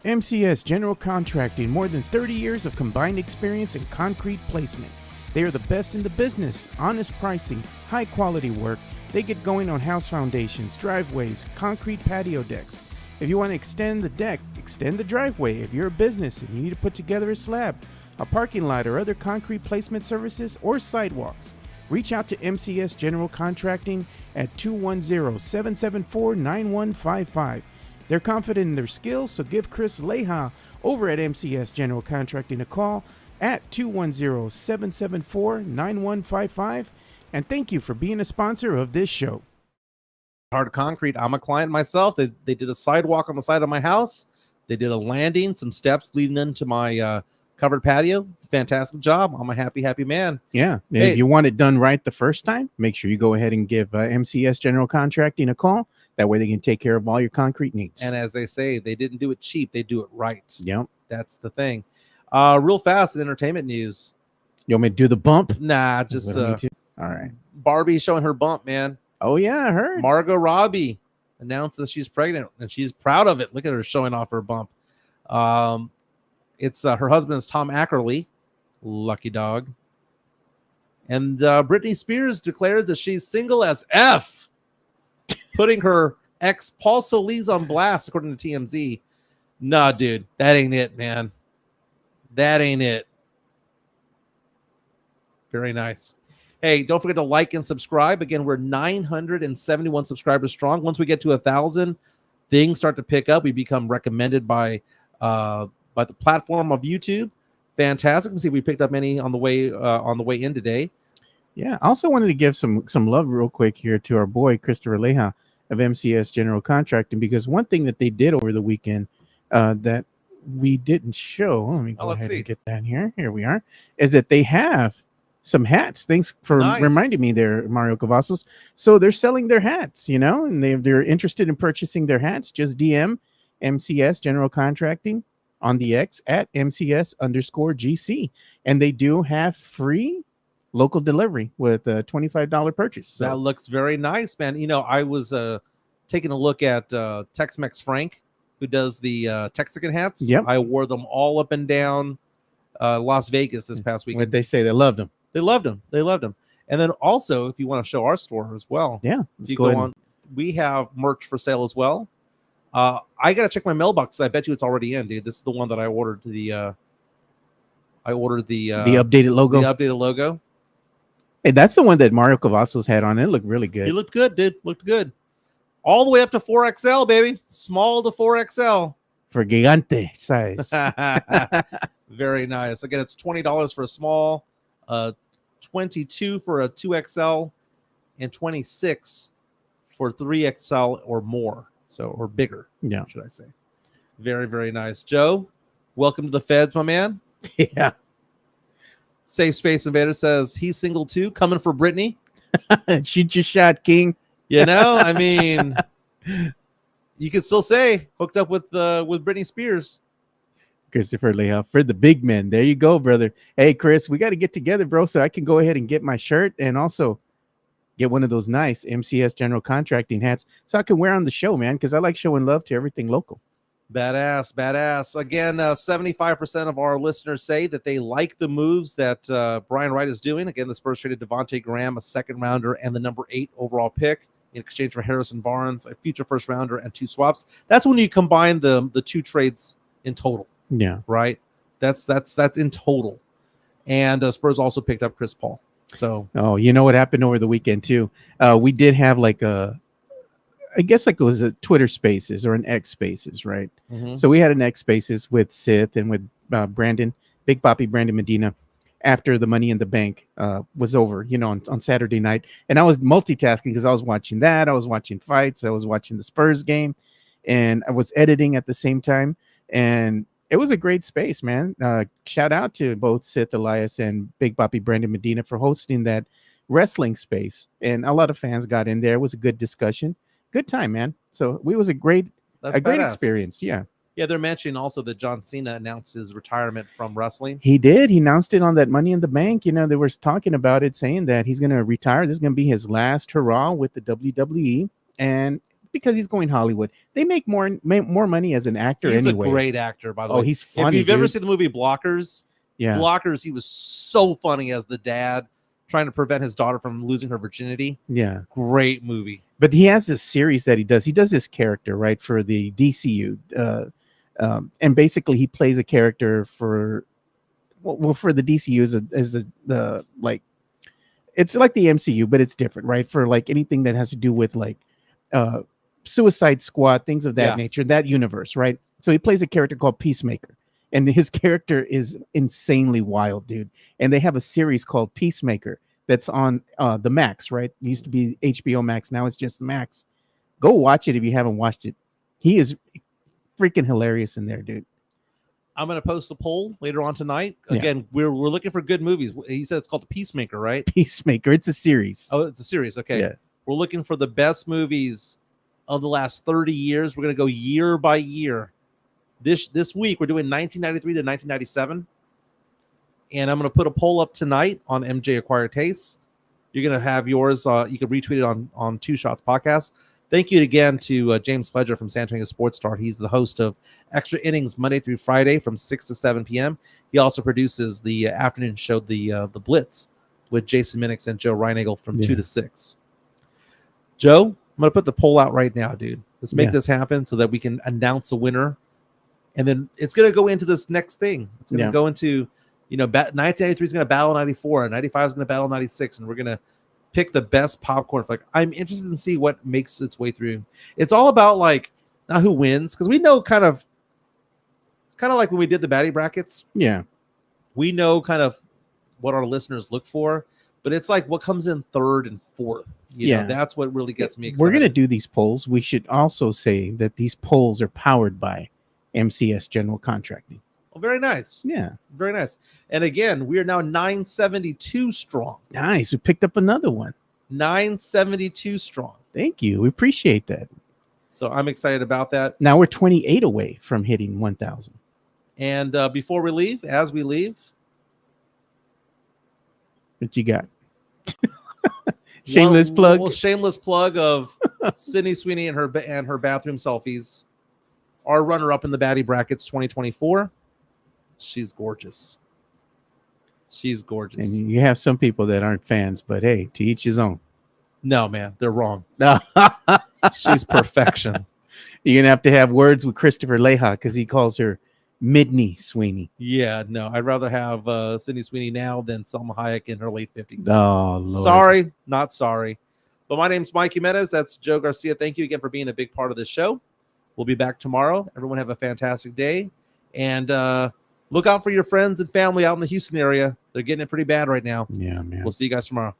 MCS General Contracting, more than 30 years of combined experience in concrete placement. They are the best in the business, honest pricing, high quality work. They get going on house foundations, driveways, concrete patio decks. If you want to extend the deck, extend the driveway. If you're a business and you need to put together a slab, a parking lot, or other concrete placement services or sidewalks, reach out to MCS General Contracting at 210-774-9155. They're confident in their skills, so give Chris Leha over at MCS General Contracting a call, at 210-774-9155. And thank you for being a sponsor of this show. Hard Concrete. I'm a client myself. They did a sidewalk on the side of my house. They did a landing, some steps leading into my covered patio. Fantastic job. I'm a happy man. Yeah. And if you want it done right the first time, make sure you go ahead and give MCS General Contracting a call. That way they can take care of all your concrete needs. And as they say, they didn't do it cheap. They do it right. Yep. That's the thing. Real fast in entertainment news. You want me to do the bump? Nah, just All right. Barbie showing her bump, man. Oh, yeah, I heard. Margot Robbie announced that she's pregnant, and she's proud of it. Look at her showing off her bump. It's her husband is Tom Ackerley, lucky dog. And Britney Spears declares that she's single as F, putting her ex Paul Solis on blast, according to TMZ. Nah, dude, that ain't it, man. That ain't it. Very nice. Hey, don't forget to like and subscribe. Again, we're 971 subscribers strong. Once we get to 1,000, things start to pick up. We become recommended by the platform of YouTube. Fantastic. Let's see if we picked up any on the way in today. Yeah. I also wanted to give some love real quick here to our boy Christopher Leja of MCS General Contracting, because one thing that they did over the weekend that we didn't show. Let me go ahead and get that here. Here we are. Is that they have some hats. Thanks for reminding me there, Mario Cavazos. So they're selling their hats, and they're interested in purchasing their hats. Just DM MCS General Contracting on the X at MCS_GC. And they do have free local delivery with a $25 purchase. So that looks very nice, man. I was taking a look at Tex-Mex Frank, who does the Texican hats. Yep. I wore them all up and down Las Vegas this past weekend. What they say, they loved them. They loved them. And then also, if you want to show our store as well, let's go on. We have merch for sale as well. I gotta check my mailbox. I bet you it's already in, dude. This is the one that I ordered. The updated logo. The updated logo. Hey, that's the one that Mario Cavazos had on. It looked really good. He looked good, dude. Looked good. All the way up to 4XL, baby. Small to 4XL. For gigante size. Very nice. Again, it's $20 for a small, $22 for a 2XL, and $26 for 3XL or more. Or bigger, should I say. Very, very nice. Joe, welcome to the feds, my man. Yeah. Safe Space Invader says he's single too, coming for Britney. Shoot your shot, King. I mean, you could still say hooked up with Britney Spears. Christopher Leja for the big men. There you go, brother. Hey, Chris, we got to get together, bro, so I can go ahead and get my shirt and also get one of those nice MCS General Contracting hats so I can wear on the show, man, because I like showing love to everything local. Badass. Again, 75% of our listeners say that they like the moves that Brian Wright is doing. Again, the Spurs traded Devontae Graham, a second rounder, and the number 8 overall pick in exchange for Harrison Barnes, a future first rounder, and 2 swaps. That's when you combine the 2 trades in total. Yeah. Right? That's in total. And Spurs also picked up Chris Paul. So, you know what happened over the weekend too? We did have I guess it was a Twitter Spaces or an X Spaces, right? Mm-hmm. So we had an X Spaces with Sith and with Brandon, Big Papi Brandon Medina, after the Money in the Bank was over, on Saturday night. And I was multitasking because I was watching that, I was watching fights, I was watching the Spurs game, and I was editing at the same time. And it was a great space, man. Shout out to both Sith Elias and Big Papi Brandon Medina for hosting that wrestling space. And a lot of fans got in there. It was a good discussion. Good time, man. So it was a great experience. Yeah. Yeah, they're mentioning also that John Cena announced his retirement from wrestling. He did. He announced it on that Money in the Bank. They were talking about it, saying that he's going to retire. This is going to be his last hurrah with the WWE. And because he's going Hollywood, they make more money as an actor. He's anyway. A great actor, by the way. He's funny. If you've ever seen the movie Blockers, Blockers, he was so funny as the dad trying to prevent his daughter from losing her virginity. Yeah, great movie. But he has this series that he does. He does this character right for the DCU, and basically he plays a character for the DCU as the like. It's like the MCU, but it's different, right? For like anything that has to do with like Suicide Squad, things of that nature, that universe, right? So he plays a character called Peacemaker, And his character is insanely wild, dude. And they have a series called Peacemaker that's on the Max, right? It used to be HBO Max. Now it's just Max. Go watch it if you haven't watched it. He is freaking hilarious in there, dude. I'm going to post a poll later on tonight. Again, we're looking for good movies. He said it's called The Peacemaker, right? Peacemaker. It's a series. Oh, it's a series. Okay. Yeah. We're looking for the best movies of the last 30 years. We're going to go year by year. This week, we're doing 1993 to 1997. And I'm going to put a poll up tonight on MJ Acquired Tastes. You're going to have yours. You can retweet it on Two Shots Podcast. Thank you again to James Pledger from San Antonio Sportscast. He's the host of Extra Innings Monday through Friday from 6 to 7 p.m. He also produces the afternoon show, the Blitz, with Jason Minix and Joe Reinagel from 2 to 6. Joe, I'm going to put the poll out right now, dude. Let's make this happen so that we can announce a winner. And then it's going to go into this next thing. It's going to go into, 1993 is going to battle 94, and 95 is going to battle 96, and we're going to pick the best popcorn. I'm interested to see what makes its way through. It's all about not who wins, because we know it's kind of like when we did the baddie brackets. Yeah, we know kind of what our listeners look for, but it's like what comes in third and fourth. You know, that's what really gets me excited. We're going to do these polls. We should also say that these polls are powered by MCS General Contracting. Oh, very nice. Yeah, very nice. And again, we are now 972 strong. Nice. We picked up another one. 972 strong. Thank you. We appreciate that. So I'm excited about that. Now we're 28 away from hitting 1,000. And before we leave, as we leave, what you got? Shameless plug. Well, shameless plug of Sydney Sweeney and her bathroom selfies. Our runner-up in the baddie brackets 2024. She's gorgeous. She's gorgeous. And you have some people that aren't fans, but hey, to each his own. No, man, they're wrong. She's perfection. You're gonna have to have words with Christopher Leha because he calls her Midney Sweeney. Yeah, no, I'd rather have Sydney Sweeney now than Selma Hayek in her late 50s. Oh, Lord. Sorry, not sorry. But my name's Mike Jimenez. That's Joe Garcia. Thank you again for being a big part of this show. We'll be back tomorrow. Everyone have a fantastic day. And look out for your friends and family out in the Houston area. They're getting it pretty bad right now. Yeah, man. We'll see you guys tomorrow.